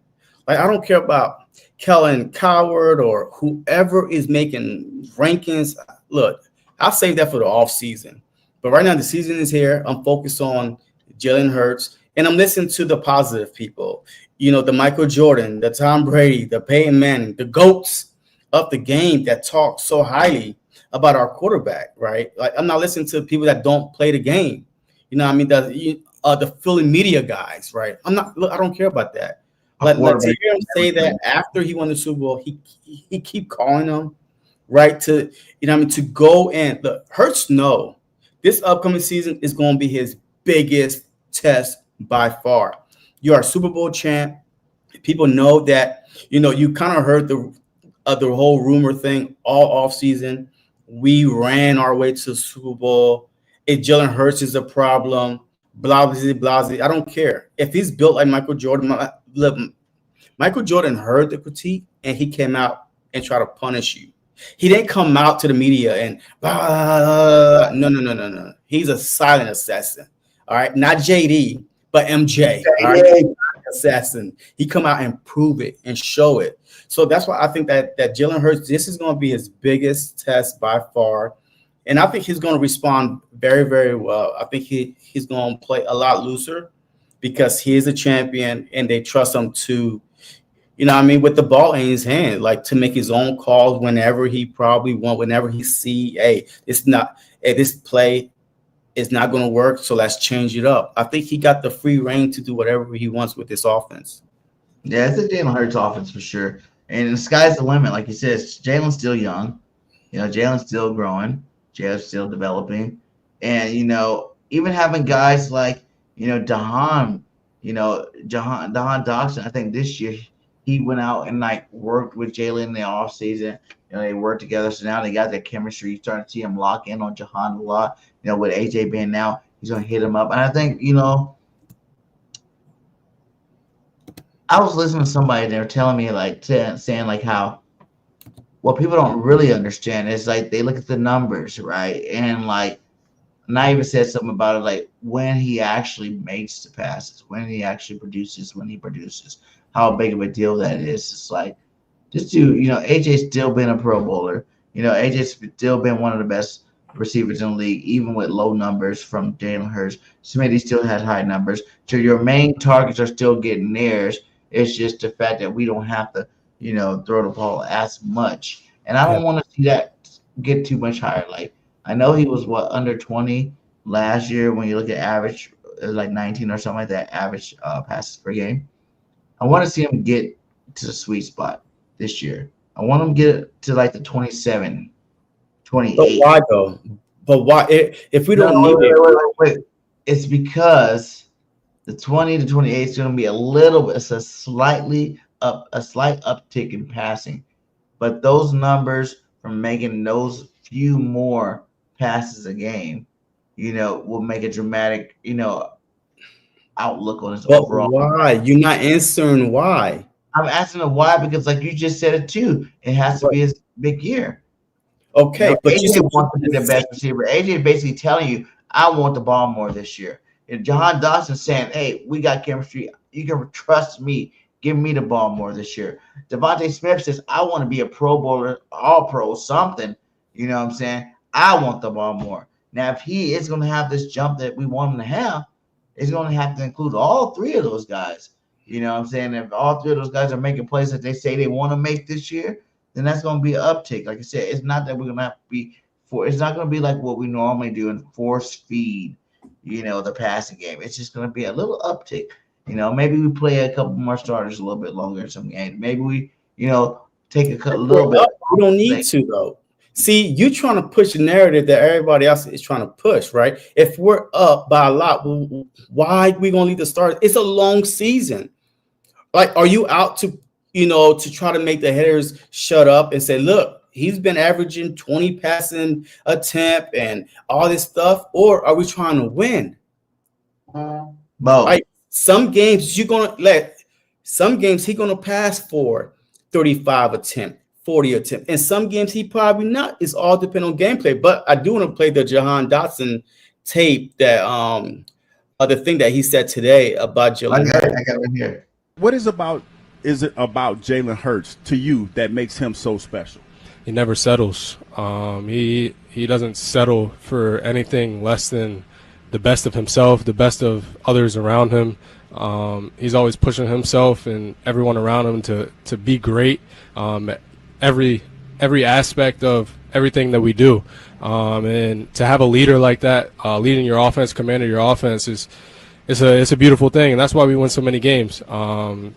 I don't care about Kellen Coward or whoever is making rankings. Look, I'll save that for the off season. But right now the season is here. I'm focused on Jaylen Hurts, and I'm listening to the positive people. The Michael Jordan, the Tom Brady, the Peyton Manning, the GOATs of the game that talk so highly about our quarterback, right? I'm not listening to people that don't play the game. The Philly media guys, right? I don't care about that. To hear him say that after he won the Super Bowl, he keep calling them, right? To go in. Look, Hurts know this upcoming season is going to be his biggest test by far. You are a Super Bowl champ. People know that, you kind of heard the whole rumor thing all off season. We ran our way to the Super Bowl. If Jaylen Hurts is a problem, blah, blah, blah. I don't care. If he's built like Michael Jordan, look, Michael Jordan heard the critique and he came out and tried to punish you. He didn't come out to the media and blah. No. He's a silent assassin. All right, not JD, but MJ. All right? Assassin. He come out and prove it and show it. So that's why I think that Jaylen Hurts, this is going to be his biggest test by far. And I think he's going to respond very, very well. I think he's going to play a lot looser because he is a champion and they trust him to, with the ball in his hand, to make his own calls whenever he probably wants, whenever he see, this play is not going to work, so let's change it up. I think he got the free reign to do whatever he wants with this offense. Yeah, it's a Jaylen Hurts offense for sure. And the sky's the limit. Like you said, Jaylen's still young. Jaylen's still growing. Jaylen's still developing. And, even having guys like, DeJean Dodson, I think this year he went out and worked with Jaylen in the offseason. They worked together, so now they got that chemistry. You're starting to see him lock in on DeJean a lot. With AJ being now, he's going to hit him up. And I think, I was listening to somebody, and they were telling me, saying how what people don't really understand is, they look at the numbers, right? And, and I even said something about it, when he actually makes the passes, when he actually produces, how big of a deal that is. It's just AJ's still been a Pro Bowler. AJ's still been one of the best receivers in the league, even with low numbers from Jaylen Hurts. Smitty still has high numbers. So your main targets are still getting theirs. It's just the fact that we don't have to, throw the ball as much. And I don't want to see that get too much higher. Like, I know he was under 20 last year when you look at average, it was like 19 or something like that, average passes per game. I want to see him get to the sweet spot this year. I want him to get to like the 27, 28. But why though? But why if we don't need it? Wait. It's because the 20 to 28 is going to be a little bit. It's a slight uptick in passing, but those numbers from making those few more passes a game, will make a dramatic, outlook on his overall. Why? You're not answering why. I'm asking him why because, like you just said it too, it has to be his big year. Okay, but AJ wants to be the best receiver. AJ is basically telling you, I want the ball more this year. And Jahan Dotson saying, hey, we got chemistry. You can trust me. Give me the ball more this year. Devontae Smith says, I want to be a Pro Bowler, All-Pro, something. You know what I'm saying? I want the ball more. Now, if he is going to have this jump that we want him to have, it's going to have to include all three of those guys. You know what I'm saying? If all three of those guys are making plays that they say they want to make this year, then that's going to be an uptick. Like I said, it's not that we're going to have to be it's not going to be like what we normally do and force feed, the passing game. It's just going to be a little uptick. Maybe we play a couple more starters a little bit longer in some games. Maybe we, take a little bit. We don't need to though. See, you trying to push the narrative that everybody else is trying to push, right? If we're up by a lot, why are we going to leave the starters? It's a long season. Like, are you out to, to try to make the hitters shut up and say, look, he's been averaging 20 passing attempt and all this stuff, or are we trying to win? Both. Like, some games he's gonna pass for 35 attempt, 40 attempt. And some games he probably not. It's all depending on gameplay. But I do want to play the Jahan Dotson tape that the thing that he said today about Jaylen. I got it right here. What is it about Jaylen Hurts to you that makes him so special? He never settles. He doesn't settle for anything less than the best of himself, the best of others around him. He's always pushing himself and everyone around him to be great. Every aspect of everything that we do, and to have a leader like that, leading your offense, commanding your offense it's a beautiful thing, and that's why we win so many games.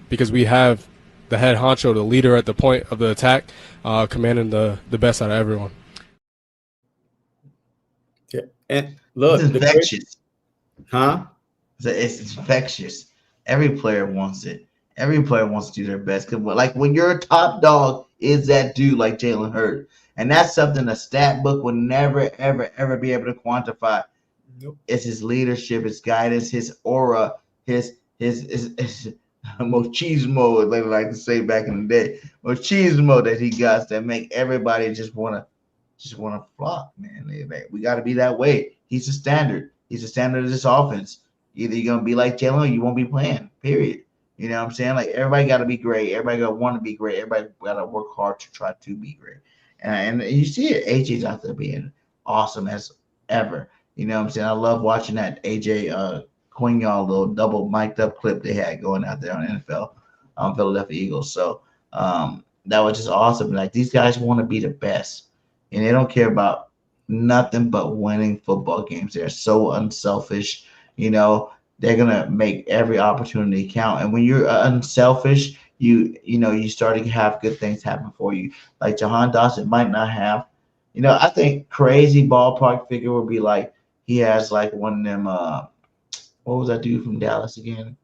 Because we have the head honcho, the leader at the point of the attack, commanding the best out of everyone. Yeah, and look, it's infectious. It's infectious. Every player wants it. Every player wants to do their best. Because, like, when your top dog is that dude like Jaylen Hurts, and that's something a stat book will never, ever, ever be able to quantify. Nope. It's his leadership, his guidance, his aura, his machismo, as they like to say back in the day, machismo that he got that make everybody just wanna flock, man. We got to be that way. He's the standard. He's the standard of this offense. Either you're gonna be like Jaylen or you won't be playing. Period. You know what I'm saying? Like, everybody got to be great. Everybody got to want to be great. Everybody got to work hard to try to be great. And you see it. AJ's out there being awesome as ever. You know what I'm saying? I love watching that AJ Quinyon little double mic'd up clip they had going out there on NFL, Philadelphia Eagles. So that was just awesome. Like, these guys want to be the best, and they don't care about nothing but winning football games. They're so unselfish. They're gonna make every opportunity count. And when you're unselfish, you start to have good things happen for you. Like Jahan Dotson might not have. I think crazy ballpark figure would be like he has like one of them. What was that dude from Dallas again?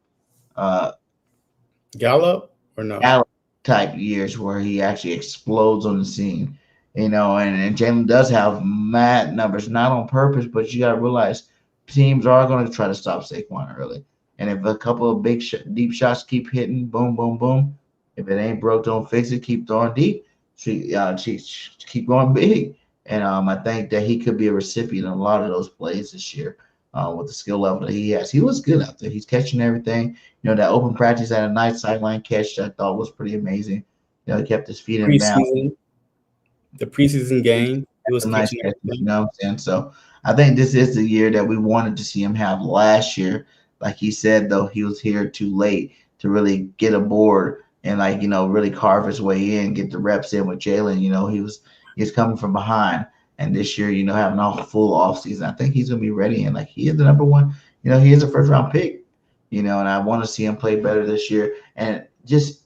Gallup or no? Gallup type years where he actually explodes on the scene. And Jaylen does have mad numbers, not on purpose, but you got to realize teams are going to try to stop Saquon early. And if a couple of big deep shots keep hitting, boom, boom, boom. If it ain't broke, don't fix it. Keep throwing deep. She keep going big. And I think that he could be a recipient of a lot of those plays this year with the skill level that he has. He was good out there. He's catching everything. That open practice at a nice sideline catch that I thought was pretty amazing. He kept his feet in bounds. The preseason game. He was nice catching catches, everything. you know what I'm saying? So I think this is the year that we wanted to see him have last year. Like he said, though, he was here too late to really get aboard and really carve his way in, get the reps in with Jaylen. He's coming from behind. And this year, having a full offseason, I think he's gonna be ready. And he is the number one, he is a first round pick, and I want to see him play better this year. And just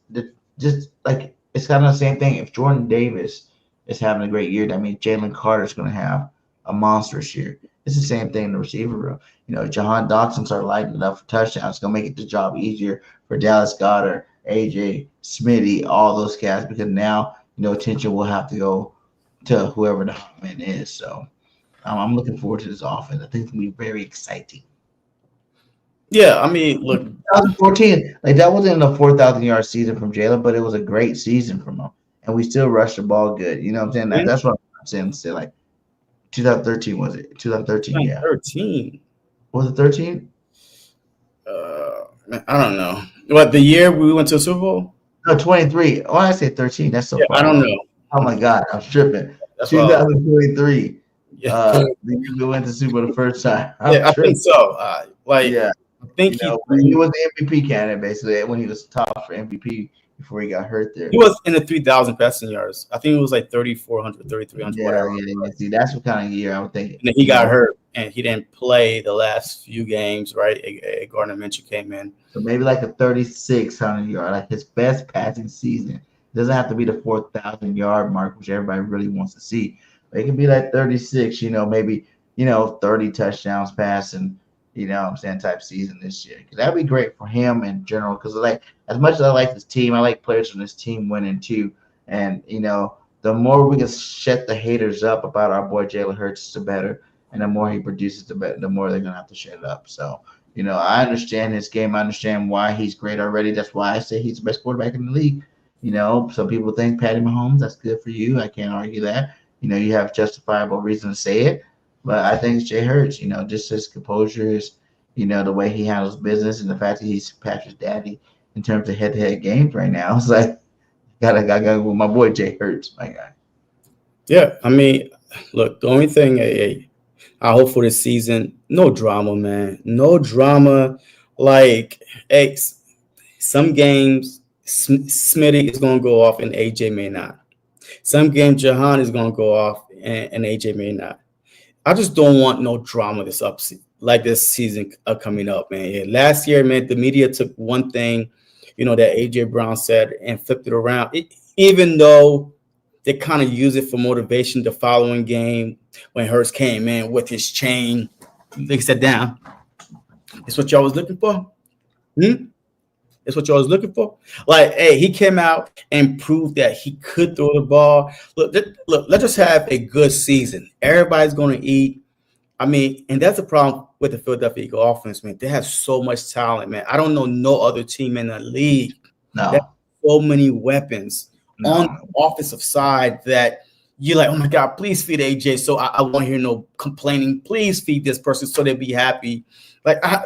like it's kind of the same thing. If Jordan Davis is having a great year, that means Jalen Carter's gonna have a monstrous year. It's the same thing in the receiver room. Jahan Dotson started lighting it up for touchdowns. It's gonna make the job easier for Dallas Goedert, AJ, Smitty, all those cats, because now attention will have to go to whoever the hot man is. So I'm looking forward to this offense. I think it's gonna be very exciting. Yeah, I mean, look, 2014, that wasn't a 4,000-yard season from Jaylen, but it was a great season from him, and we still rushed the ball good. You know what I'm saying? That's what I'm saying. Say 2013 was it? 2013, yeah. 13. Was it 13? I don't know. What, the year we went to the Super Bowl? No, 23. Oh, I say 13. That's so far. I don't know. Oh my God, I'm tripping. That's 2023. Yeah. The year we went to Super Bowl the first time. I think so. Yeah. I think he was the MVP candidate basically when he was top for MVP before he got hurt there. He was in the 3,000 passing yards. I think it was 3,400, 3,300. Yeah. See, that's what kind of year I would think. And then he got hurt and he didn't play the last few games, right? Gardner Minshew came in. So maybe a 3,600 yard, his best passing season. It doesn't have to be the 4,000-yard mark, which everybody really wants to see. But it can be 36, maybe 30 touchdowns passing. Type season this year. Because that'd be great for him in general. Because as much as I like this team, I like players from this team winning too. And the more we can shut the haters up about our boy Jaylen Hurts, the better. And the more he produces, the better. The more they're gonna have to shut it up. So I understand his game. I understand why he's great already. That's why I say he's the best quarterback in the league. Some people think Patty Mahomes. That's good for you. I can't argue that. You have justifiable reason to say it. But I think it's Jay Hurts, just his composure is, the way he handles business and the fact that he's Patrick's daddy in terms of head-to-head games right now. It's gotta go with my boy Jay Hurts, my guy. Yeah, I mean, look, the only thing I hope for this season, no drama, man. No drama. Some games Smitty is going to go off and AJ may not. Some games Jahan is going to go off and AJ may not. I just don't want no drama this season coming up, man. Yeah, last year, man, the media took one thing, that AJ Brown said and flipped it around. Even though they kind of use it for motivation the following game when Hurts came in with his chain, they said, "Down. It's what y'all was looking for." It's what y'all was looking for. He came out and proved that he could throw the ball. Look, let's just have a good season. Everybody's going to eat. I mean, and that's the problem with the Philadelphia Eagle offense, man. They have so much talent, man. I don't know no other team in the league that has so many weapons on the offensive side that you're like, oh my God, please feed AJ. So I won't hear no complaining. Please feed this person so they'll be happy. I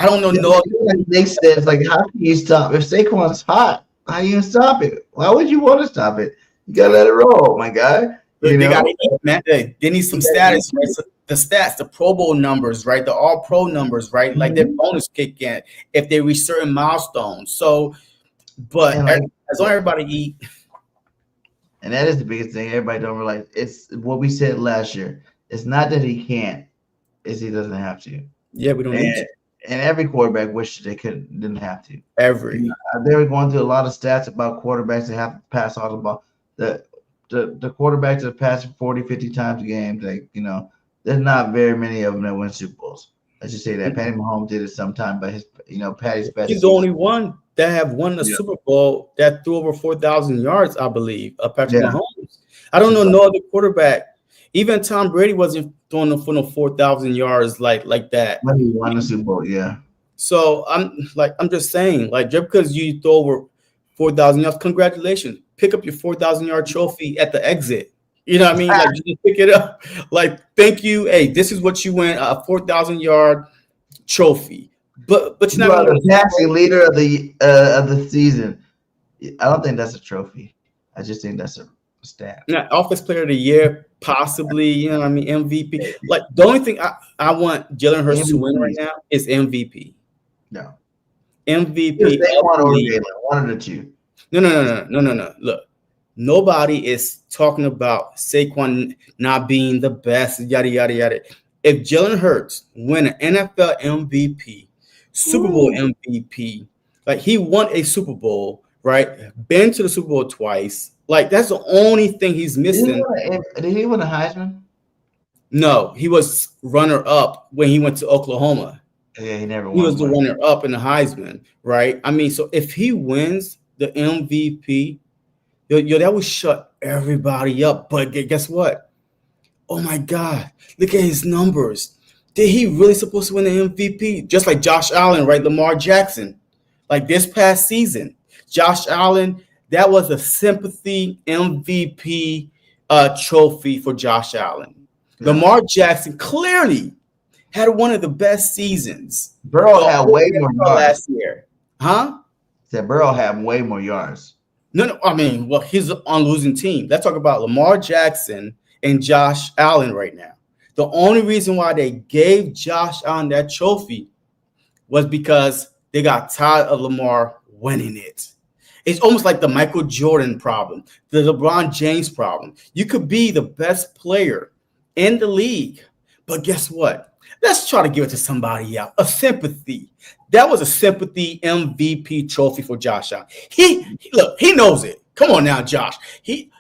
don't know. No, Nick says, how can you stop if Saquon's hot? How do you stop it? Why would you want to stop it? You gotta let it roll, my guy. They need some status. Right? So the stats, the Pro Bowl numbers, right? The All Pro numbers, right? Their bonus kick in if they reach certain milestones. So, but as long as everybody eat. And that is the biggest thing everybody don't realize. It's what we said last year. It's not that he can't, it's he doesn't have to. Yeah, we don't need to. And every quarterback wishes they didn't have to. They were going through a lot of stats about quarterbacks that have to pass all the ball. The quarterbacks that pass 40, 50 times a game, there's not very many of them that win Super Bowls. Let's just say that. Patty Mahomes did it sometime, but Patty's best. He's the only one that have won the Super Bowl that threw over 4,000 yards, I believe. Patrick Mahomes. I don't know no other quarterback. Even Tom Brady wasn't throwing for no 4,000 yards like that. When he won the Super Bowl, yeah. So I'm just saying, just because you throw over 4,000 yards, congratulations. Pick up your 4,000-yard trophy at the exit. You know what I mean? Just pick it up. Thank you. Hey, this is what you win, a 4,000-yard trophy. But you're not the passing leader of the season. I don't think that's a trophy. I just think that's Stat. Now, Offensive Player of the Year, possibly, you know what I mean, MVP. Like, the only thing I want Jalen Hurts to win right now is MVP. No. MVP. Saquon or Jalen, one of the two. No. Look, nobody is talking about Saquon not being the best, yada, yada, yada. If Jalen Hurts win an NFL MVP, Super Bowl MVP, like he won a Super Bowl, right? Been to the Super Bowl twice. Like, that's the only thing he's missing. Did he win a Heisman? No, he was runner-up when he went to Oklahoma. Yeah, he never won. He was the runner-up in the Heisman, right? I mean, so if he wins the MVP, that would shut everybody up. But guess what? Oh, my God. Look at his numbers. Did he really supposed to win the MVP? Just like Josh Allen, right? Lamar Jackson. Like this past season, Josh Allen, that was a sympathy MVP trophy for Josh Allen. Yeah. Lamar Jackson clearly had one of the best seasons. Burrow had way more yards last year. Huh? Said Burrow had way more yards. No, I mean, well, he's on losing team. Let's talk about Lamar Jackson and Josh Allen right now. The only reason why they gave Josh Allen that trophy was because they got tired of Lamar winning it. It's almost like the Michael Jordan problem, the LeBron James problem. You could be the best player in the league, but guess what? Let's try to give it to somebody else. A sympathy. That was a sympathy MVP trophy for Josh Allen. He knows it. Come on now, Josh. He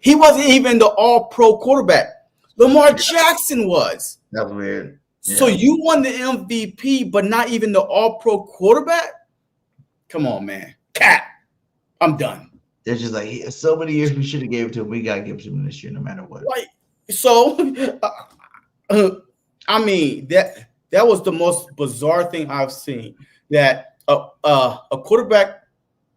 wasn't even the all-pro quarterback. Lamar Jackson was. That's weird. Yeah. So you won the MVP, but not even the all-pro quarterback? Come on, man. Cat. I'm done. They're just like, so many years we should have gave it to him. We got to give it to him this year, no matter what. Right. So, I mean, that was the most bizarre thing I've seen, that a quarterback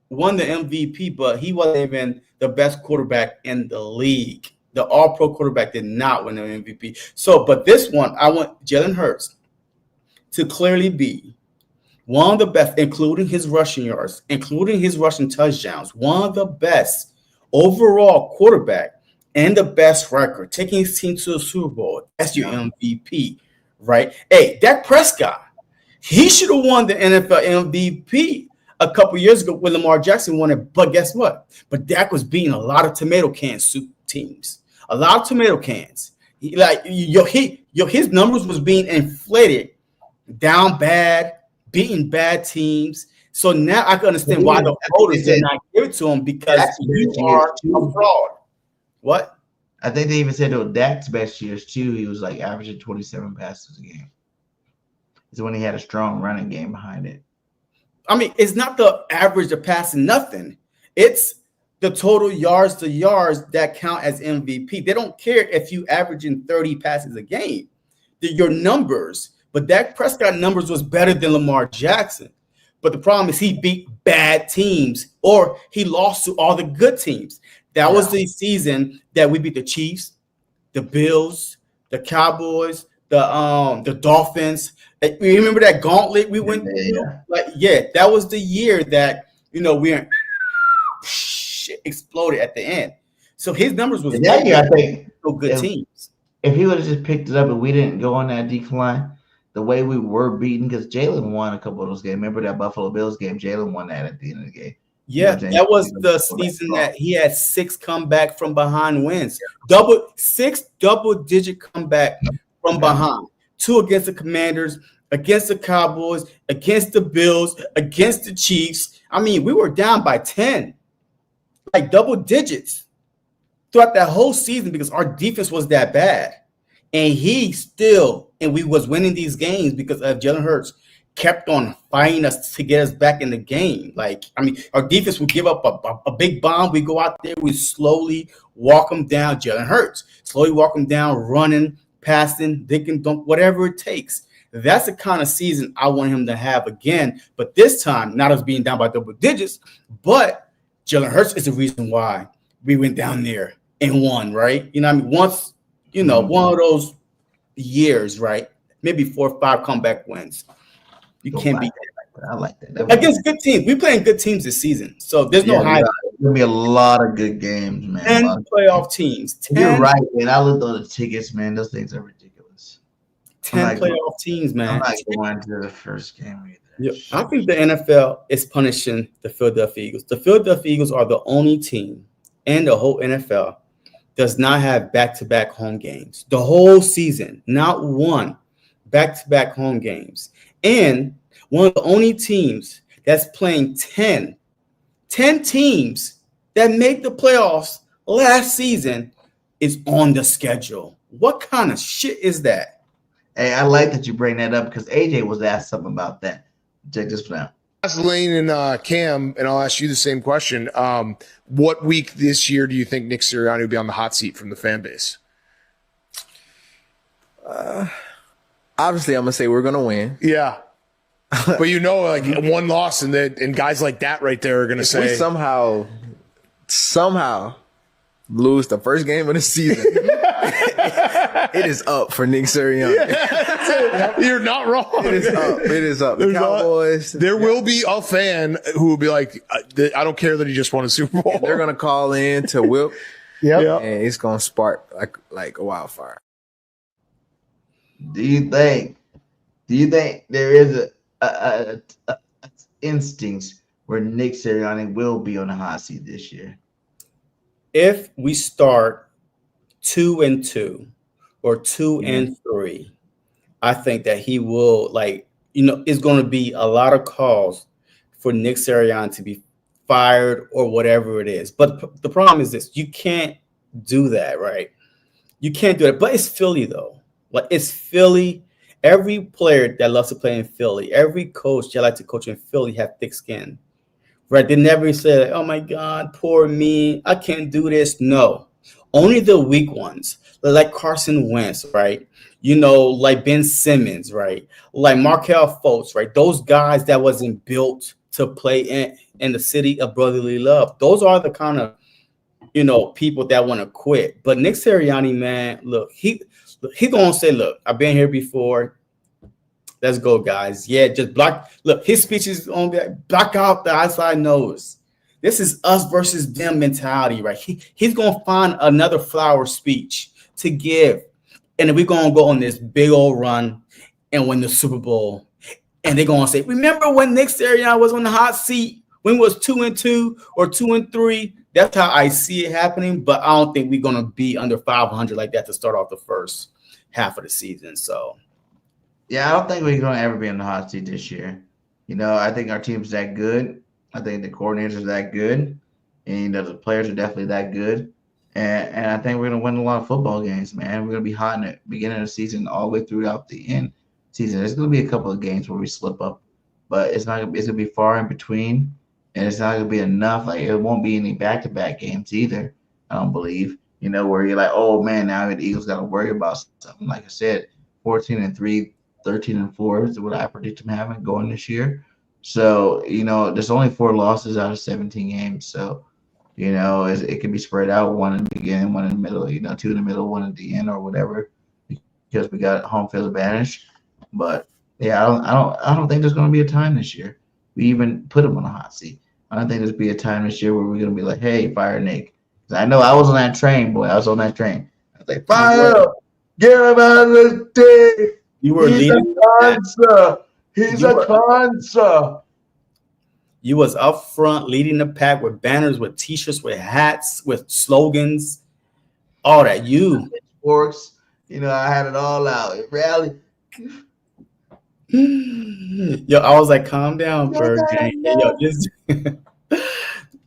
won the MVP, but he wasn't even the best quarterback in the league. The all-pro quarterback did not win the MVP. So, but this one, I want Jalen Hurts to clearly be one of the best, including his rushing yards, including his rushing touchdowns, one of the best overall quarterback and the best record, taking his team to the Super Bowl. That's your MVP, right? Hey, Dak Prescott, he should have won the NFL MVP a couple years ago when Lamar Jackson won it. But guess what? But Dak was beating a lot of tomato can soup teams, a lot of tomato cans. His numbers was being inflated, down bad, beating bad teams. So now I can understand why the voters did not give it to him, because you are a fraud. What? I think they even said it was Dak's best years too. He was like averaging 27 passes a game. It's when he had a strong running game behind it. I mean, it's not the average of passing nothing. It's the total yards to yards that count as MVP. They don't care if you averaging 30 passes a game. Your numbers. But Dak Prescott numbers was better than Lamar Jackson. But the problem is he beat bad teams, or he lost to all the good teams. That was the season that we beat the Chiefs, the Bills, the Cowboys, the Dolphins. You remember that gauntlet we went through? That was the year that, we exploded at the end. So his numbers was that year, I think, so good teams. If he would have just picked it up and we didn't go on that decline, the way we were beaten, because Jalen won a couple of those games. Remember that Buffalo Bills game? Jalen won that at the end of the game. Yeah, that was the season that he had 6 comeback from behind wins. 6 double-digit comeback from behind. 2 against the Commanders, against the Cowboys, against the Bills, against the Chiefs. I mean, we were down by 10, like double digits throughout that whole season because our defense was that bad. And we was winning these games because of Jalen Hurts kept on fighting us to get us back in the game. Like, I mean, our defense would give up a big bomb. We go out there, we slowly walk them down. Jalen Hurts, slowly walk them down, running, passing, digging, dump, whatever it takes. That's the kind of season I want him to have again. But this time, not us being down by double digits, but Jalen Hurts is the reason why we went down there and won, right? You know what I mean? Once, one of those years, right? Maybe 4 or 5 comeback wins. You can't beat that. I like that. Against good teams. We're playing good teams this season. So there's no high. gonna be a lot of good games, man. 10 playoff teams. 10, You're right, man. I looked on the tickets, man. Those things are ridiculous. 10 playoff teams, man. I'm not going to the first game either. Yeah, I think the NFL is punishing the Philadelphia Eagles. The Philadelphia Eagles are the only team in the whole NFL does not have back-to-back home games. The whole season, not one back-to-back home games. And one of the only teams that's playing 10 teams that make the playoffs last season is on the schedule. What kind of shit is that? Hey, I like that you bring that up because AJ was asked something about that. Check this one out. Ask Lane and Cam, and I'll ask you the same question. What week this year do you think Nick Sirianni will be on the hot seat from the fan base? Obviously, I'm gonna say we're gonna win. Yeah, but like one loss, and guys like that right there are gonna say we somehow lose the first game of the season. It is up for Nick Sirianni. Yeah. You're not wrong. It is up. The Cowboys. There will be a fan who will be like, I don't care that he just won a Super Bowl. They're gonna call in to whip. Yep. And it's gonna spark like a wildfire. Do you think there is a instance where Nick Sirianni will be on the hot seat this year? If we start 2-2 or 2-3, I think that he will it's going to be a lot of calls for Nick Sirianni to be fired or whatever it is. But the problem is this: you can't do that, right? You can't do it. But it's Philly, though. Like, it's Philly. Every player that loves to play in Philly, every coach that likes to coach in Philly have thick skin, right? They never say, "Oh my God, poor me, I can't do this." No, only the weak ones, like Carson Wentz, right? Like Ben Simmons, right? Like Markelle Fultz, right? Those guys that wasn't built to play in the city of brotherly love. Those are the kind of, people that want to quit. But Nick Sirianni, man, look, he gonna say, "Look, I've been here before. Let's go, guys. Yeah, just block." Look, his speech is on that. Block out the outside nose. This is us versus them mentality, right? He's gonna find another flower speech to give, and then we're gonna go on this big old run and win the Super Bowl. And they're gonna say, "Remember when Nick Sirianni was on the hot seat when it was 2-2 or 2-3?" That's how I see it happening. But I don't think we're gonna be under 500 like that to start off the first half of the season. So, yeah, I don't think we're gonna ever be in the hot seat this year. I think our team's that good. I think the coordinators are that good, and the players are definitely that good. And I think we're gonna win a lot of football games, man. We're gonna be hot in the beginning of the season all the way throughout the end season. There's gonna be a couple of games where we slip up, but it's gonna be far in between, and it's not gonna be enough. Like, it won't be any back-to-back games either. I don't believe. Where you're like, oh man, now the Eagles got to worry about something. Like I said, 14-3, 13-4 is what I predict them having going this year. So, there's only 4 losses out of 17 games. So, it can be spread out, one in the beginning, one in the middle, 2 in the middle, 1 at the end, or whatever, because we got home field advantage. But yeah, I don't think there's going to be a time this year we even put him on a hot seat. I don't think there's be a time this year where we're going to be like, "Hey, fire Nick." I know I was on that train, boy. I was on that train. I was like, "Fire up, get him out of the team." You were leading. He's a cancer. You was up front leading the pack with banners, with T-shirts, with hats, with slogans, all that. Sports, I had it all out. It rally. Yo, I was like, calm down, Birdgang.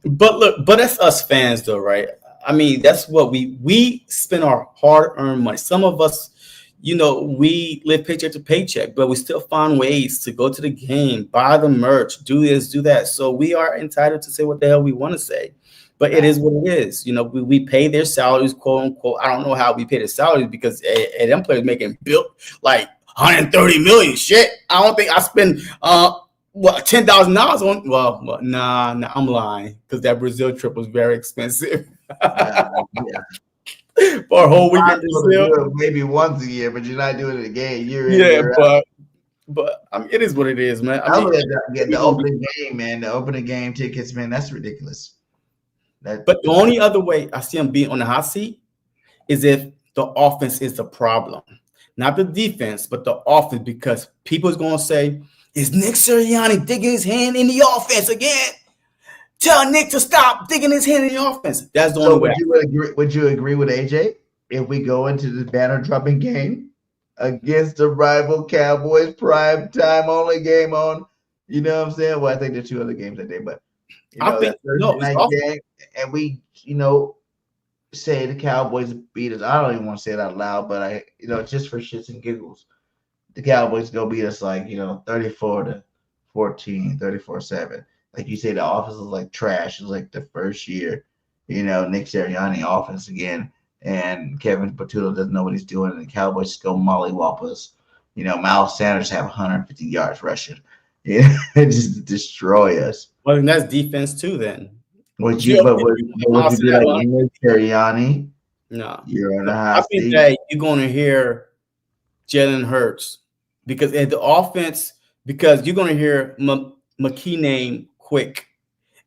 But that's us fans, though, right? I mean, that's what we spend our hard-earned money. Some of us, we live paycheck to paycheck, but we still find ways to go to the game, buy the merch, do this, do that. So we are entitled to say what the hell we want to say. But it is what it is. We pay their salaries, quote unquote. I don't know how we pay their salaries because them players making built like $130 million. Shit, I don't think I spend $10,000 on. Well, nah, I'm lying because that Brazil trip was very expensive. Yeah. For a whole week in Brazil, maybe once a year, but you're not doing it again. But I mean, it is what it is, man. I mean, the opening game, man. The opening game tickets, man. That's ridiculous. But the only other way I see him being on the hot seat is if the offense is the problem. Not the defense, but the offense, because people's going to say, is Nick Sirianni digging his hand in the offense again? Tell Nick to stop digging his hand in the offense. That's the only way. Would you agree with AJ if we go into the banner dropping game against the rival Cowboys prime time only game on, you know what I'm saying? Well, I think there's 2 other games that day, but I think night game, and we, say the Cowboys beat us. I don't even want to say it out loud, but just for shits and giggles, the Cowboys go beat us 34-14, 34-7. Like you say, the offense is like trash. It's like the first year, Nick Sirianni offense again, and Kevin Patullo doesn't know what he's doing, and the Cowboys just go mollywop us. Miles Sanders have 150 yards rushing. Just destroy us. Well, and that's defense too. Then would you be like Nick Sirianni? No, you're on the hot seat. That you're going to hear Jaylen Hurts because at the offense, because you're going to hear McKee name quick.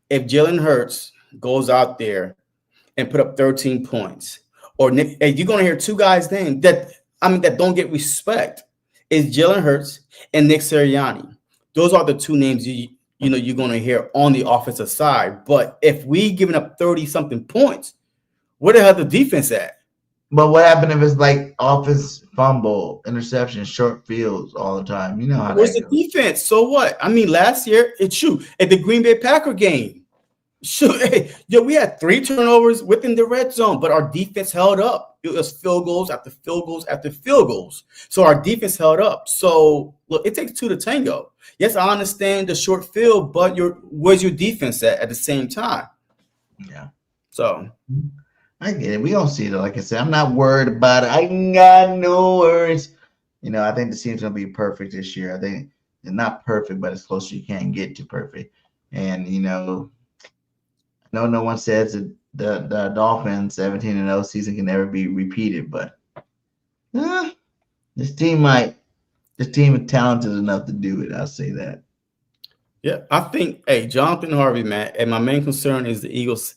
If Jaylen Hurts goes out there and put up 13 points, or Nick, you're going to hear 2 guys' names that don't get respect. Is Jaylen Hurts and Nick Sirianni. Those are the 2 names you're going to hear on the offensive side. But if we giving up 30-something points, where the hell the defense at? But what happened if it's like offense fumble, interception, short fields all the time? How where's the defense? So what? Last year, at the Green Bay Packer game, we had 3 turnovers within the red zone, but our defense held up. It was field goals after field goals after field goals. So our defense held up. So look, it takes 2 to tango. Yes, I understand the short field, but where's your defense at the same time? Yeah. So I get it. We don't see it. Like I said, I'm not worried about it. I ain't got no worries. I think the team's gonna be perfect this year. I think it's not perfect, but as close as you can get to perfect. And no one says that the Dolphins 17-0 season can never be repeated, but this team is talented enough to do it. I'll say that. Yeah, I think, Jonathan Harvey, man, and my main concern is the Eagles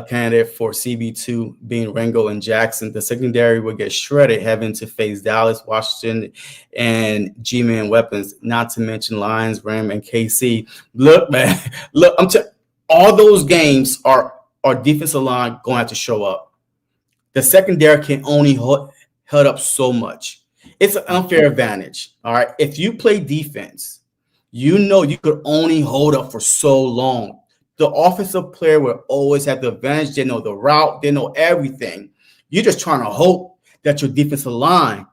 candidate for CB2 being Rango and Jackson. The secondary will get shredded having to face Dallas, Washington, and G-Man weapons, not to mention Lions, Ram, and KC. Look, man, all those games are our defensive line going to have to show up. The secondary can only hold up so much. It's an unfair advantage. All right. If you play defense, you could only hold up for so long. The offensive player will always have the advantage. They know the route. They know everything. You're just trying to hope that your defensive line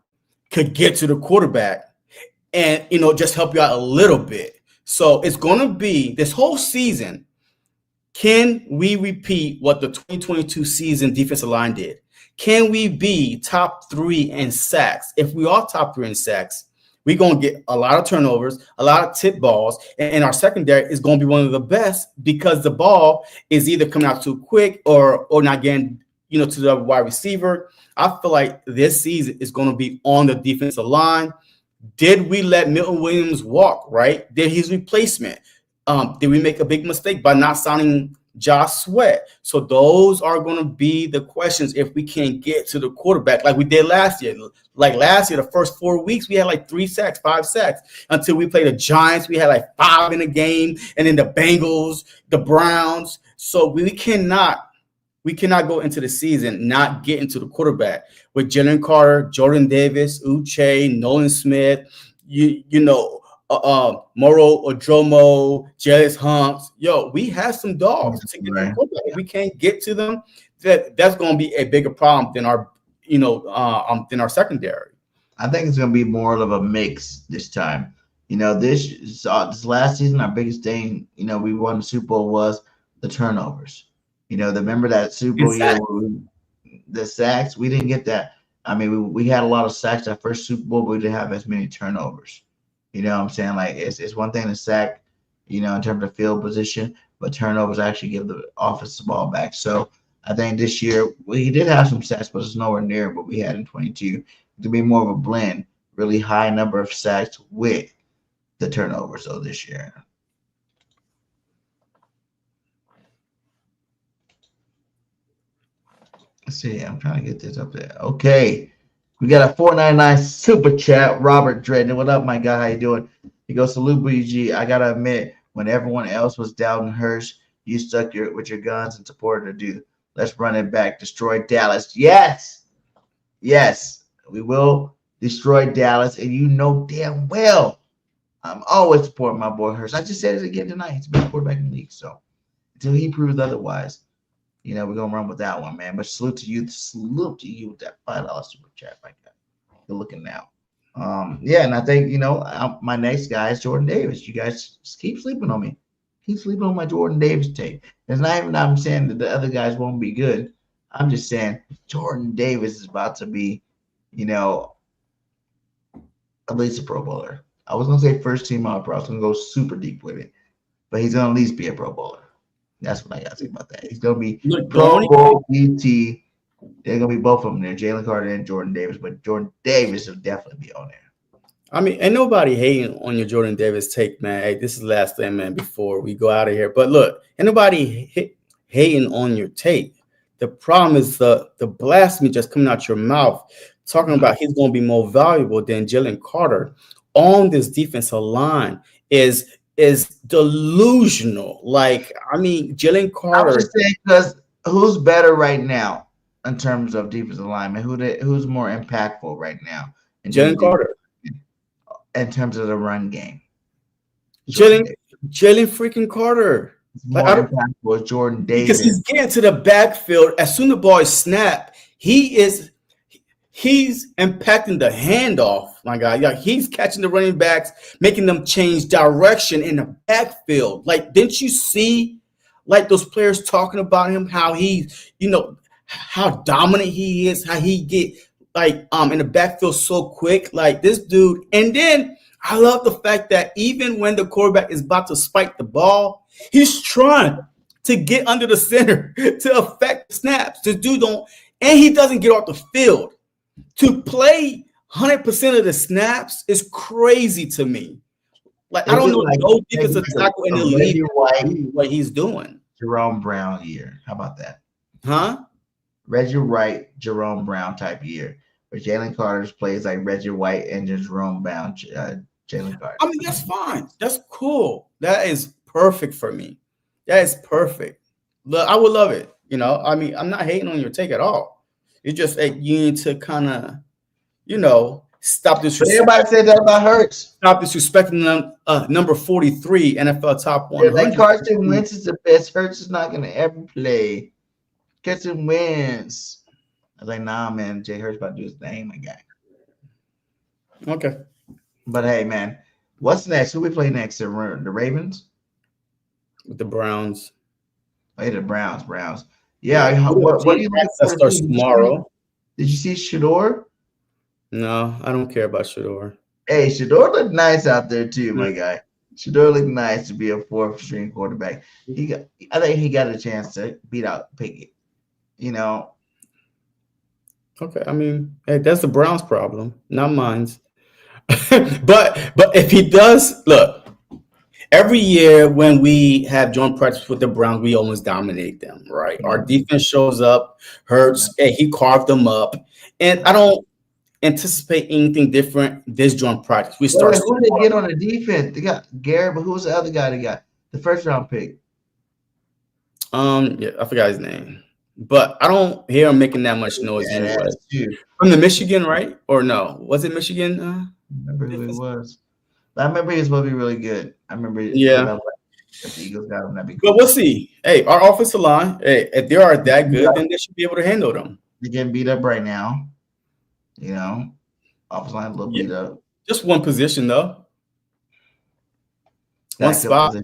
could get to the quarterback and, just help you out a little bit. So it's going to be this whole season. Can we repeat what the 2022 season defensive line did? Can we be top 3 in sacks? If we are top 3 in sacks, we're going to get a lot of turnovers, a lot of tip balls, and our secondary is going to be one of the best because the ball is either coming out too quick or not getting, to the wide receiver. I feel like this season is going to be on the defensive line. Did we let Milton Williams walk, right? Did his replacement? Did we make a big mistake by not signing Josh Sweat? So those are going to be the questions if we can't get to the quarterback like we did last year. Like last year, the first 4 weeks, we had 3 sacks, 5 sacks. Until we played the Giants, we had 5 in a game, and then the Bengals, the Browns. So we cannot go into the season not getting to the quarterback with Jalen Carter, Jordan Davis, Uche, Nolan Smith, Moro Odromo, Jellis Humps. We have some dogs to get to the quarterback. If we can't get to them, that's going to be a bigger problem than our secondary. I think it's going to be more of a mix this time. This last season, our biggest thing, we won the Super Bowl was the turnovers. Remember that Super Bowl year, the sacks, we didn't get that. We had a lot of sacks that first Super Bowl, but we didn't have as many turnovers. You know what I'm saying? It's one thing to sack, in terms of field position, but turnovers actually give the offense the ball back. So I think this year we did have some sacks, but it's nowhere near what we had in 22. To be more of a blend, really high number of sacks with the turnovers though this year. Let's see. I'm trying to get this up there. Okay. We got a $4.99 super chat. Robert Dredden. What up, my guy? How you doing? He goes, salute BG. I gotta admit, when everyone else was doubting Hurts, you stuck with your guns and supported the dude. Let's run it back. Destroy Dallas. Yes. Yes. We will destroy Dallas. And you know damn well I'm always supporting my boy Hurts. I just said it again tonight. He's the best quarterback in the league. So until he proves otherwise, we're gonna run with that one, man. But salute to you with that $5 super chat, my guy. Good looking now. And I think my next guy is Jordan Davis. You guys just keep sleeping on me. Keep sleeping on my Jordan Davis tape. It's not even I'm saying that the other guys won't be good. I'm just saying Jordan Davis is about to be, at least a Pro Bowler. I was gonna say first team All Pro. I was gonna go super deep with it, but he's gonna at least be a Pro Bowler. That's what I got to say about that. He's going to be Pro Bowl BT. They're going to be both of them there, Jalen Carter and Jordan Davis. But Jordan Davis will definitely be on there. I mean, ain't nobody hating on your Jordan Davis take, man. Hey, this is the last thing, man, before we go out of here. But look, ain't nobody hating on your take. The problem is the blasphemy just coming out your mouth, talking about he's going to be more valuable than Jalen Carter on this defensive line is delusional. Like, I mean, Jalen Carter. I was saying because who's better right now in terms of defensive lineman? Who's more impactful right now? Jalen Carter. In terms of the run game. Jalen freaking Carter. More impactful Jordan Davis. Because he's getting to the backfield. As soon as the ball is snapped, he's impacting the handoff, my guy. Yeah, he's catching the running backs, making them change direction in the backfield. Like, didn't you see, like, those players talking about him, how he's, how dominant he is, how he get, like, in the backfield so quick, like this dude. And then I love the fact that even when the quarterback is about to spike the ball, he's trying to get under the center to affect the snaps. This dude he doesn't get off the field. To play 100% of the snaps is crazy to me. Like, I don't know no defensive tackle in the league what he's doing. Jerome Brown year. How about that? Huh? Reggie White, Jerome Brown type year. Where Jalen Carter's plays like Reggie White and Jerome Brown, Jalen Carter. I mean, that's fine. That's cool. That is perfect for me. That is perfect. Look, I would love it. I mean, I'm not hating on your take at all. It's just you need to kind of, stop this. Everybody said that about Hurts. Stop disrespecting them. Number 43 NFL top 100. Like Carson Wentz is the best. Hurts is not going to ever play. Carson Wentz. I was like, nah, man. Jay Hurts about to do his thing, my guy. Okay. But hey, man, what's next? Who we play next? The Ravens? With the Browns. Hey, the Browns. Yeah, what do you like? That starts tomorrow. Did you see Shador? No, I don't care about Shador. Hey, Shador looked nice out there too, my guy. Shador looked nice to be a fourth string quarterback. I think he got a chance to beat out Pickett. Okay, I mean, hey, that's the Browns' problem, not mine. but if he does, look. Every year when we have joint practice with the Browns, we almost dominate them, right? Our defense shows up, Hurts, and he carved them up. And I don't anticipate anything different this joint practice. Who did they get on the defense? They got Garrett, but who's the other guy they got? The first round pick. Yeah, I forgot his name. But I don't hear him making that much noise anyway. From the Michigan, right? Or no? Was it Michigan? I remember who it was. I remember he was supposed to be really good. I remember. Yeah. If the Eagles got him, that'd be cool. But we'll see. Hey, our offensive line, hey, if they are that good, then they should be able to handle them. They're getting beat up right now. Offensive line a little beat up. Just one position, though. One spot.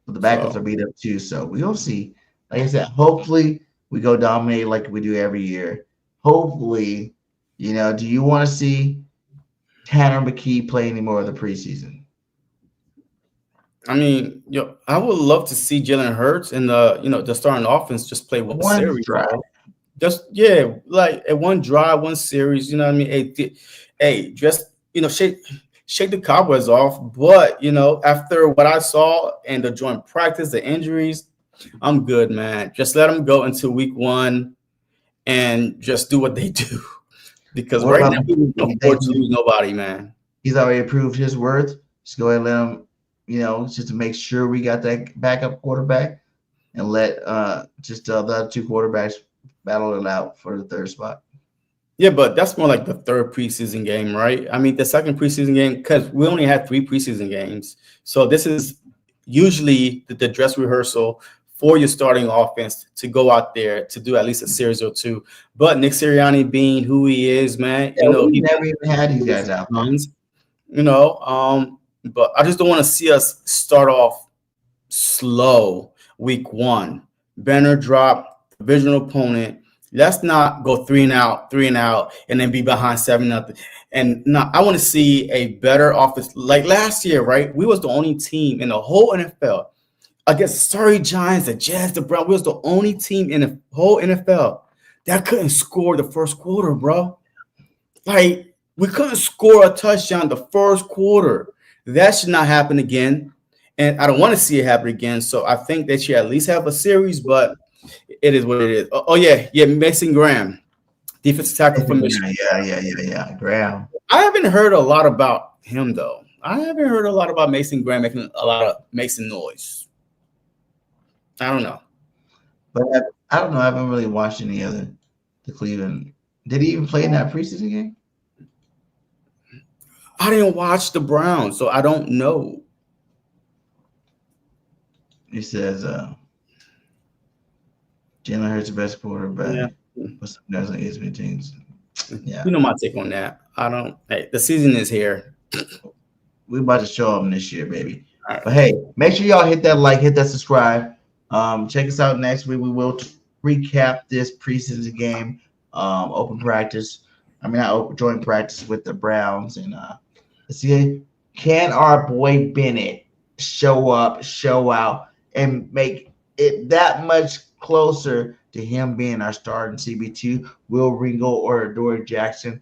But the backups are beat up, too. So we'll see. Like I said, hopefully we go dominate like we do every year. Hopefully, do you want to see Tanner McKee play any more of the preseason? I mean, I would love to see Jalen Hurts and the starting offense just play one series. Drive. Just like at one drive, one series. You know what I mean? Hey, just shake the cobwebs off. But after what I saw and the joint practice, the injuries, I'm good, man. Just let them go into week 1. and just do what they do. Because What right about now, we don't afford to lose nobody, man. He's already proved his worth. Just go ahead and let him, just to make sure we got that backup quarterback, and let just the other two quarterbacks battle it out for the third spot. Yeah, but that's more like the third preseason game, right? I mean, the second preseason game, because we only had 3 preseason games. So this is usually the dress rehearsal for your starting offense to go out there to do at least a series or 2. But Nick Sirianni being who he is, man, he never even had these guys out there. But I just don't want to see us start off slow week 1. Bennett drop, divisional opponent. Let's not go 3 and out, and then be behind 7-0. And no, I want to see a better offense. Like last year, right? We was the only team in the whole NFL against sorry Giants, the Jets, the Browns. We was the only team in the whole NFL that couldn't score the first quarter, bro. Like, we couldn't score a touchdown the first quarter. That should not happen again. And I don't want to see it happen again. So I think they should at least have a series, but it is what it is. Oh yeah, Mason Graham, defensive tackle from Michigan. Yeah, Graham. I haven't heard a lot about him, though. I haven't heard a lot about Mason Graham making a lot of Mason noise. I don't know. But I don't know. I haven't really watched any other the Cleveland. Did he even play in that preseason game? I didn't watch the Browns, so I don't know. He says Jaylen Hurts the best quarterback. Yeah. But some guys on ESPN teams. Yeah. You know my take on that. Hey, the season is here. We about to show them this year, baby. Right. But hey, make sure y'all hit that like, hit that subscribe. Check us out next week. We will recap this preseason game, open practice. Not joint practice with the Browns, and let's see, can our boy Bennett show up, show out, and make it that much closer to him being our starting CB2? Will Ringo or Adoree Jackson,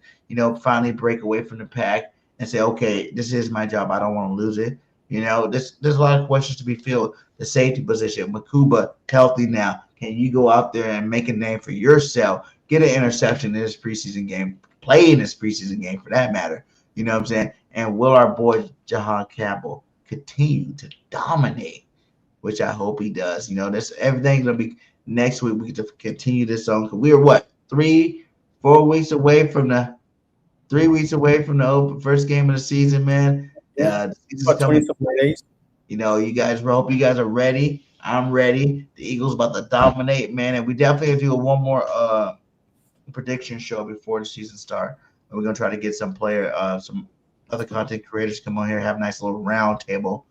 finally break away from the pack and say, okay, this is my job. I don't want to lose it. There's a lot of questions to be filled. The safety position, Makuba healthy now. Can you go out there and make a name for yourself? Get an interception in this preseason game. Play in this preseason game for that matter. You know what I'm saying? And will our boy Jahan Campbell continue to dominate? Which I hope he does. Everything's gonna be next week. We get to continue this on, because we are 3-4 weeks away from the 3 weeks away from the first game of the season, man. Yeah, 20 days. You guys, I hope you guys are ready. I'm ready. The Eagles about to dominate, man, and we definitely have to do one more prediction show before the season starts. And we're gonna try to get some other content creators come on here, have a nice little round table.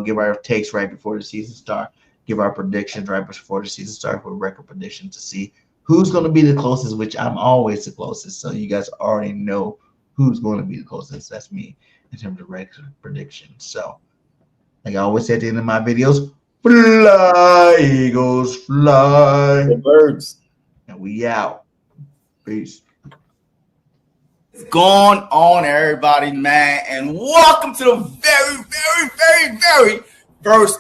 Give our takes right before the season starts. Give our predictions right before the season starts with record predictions to see who's going to be the closest, which I'm always the closest. So you guys already know who's going to be the closest. That's me in terms of record predictions. So, like I always say at the end of my videos, fly, Eagles, fly. The birds. And we out. Peace. What's going on, everybody, man? And welcome to the very, very, very, very first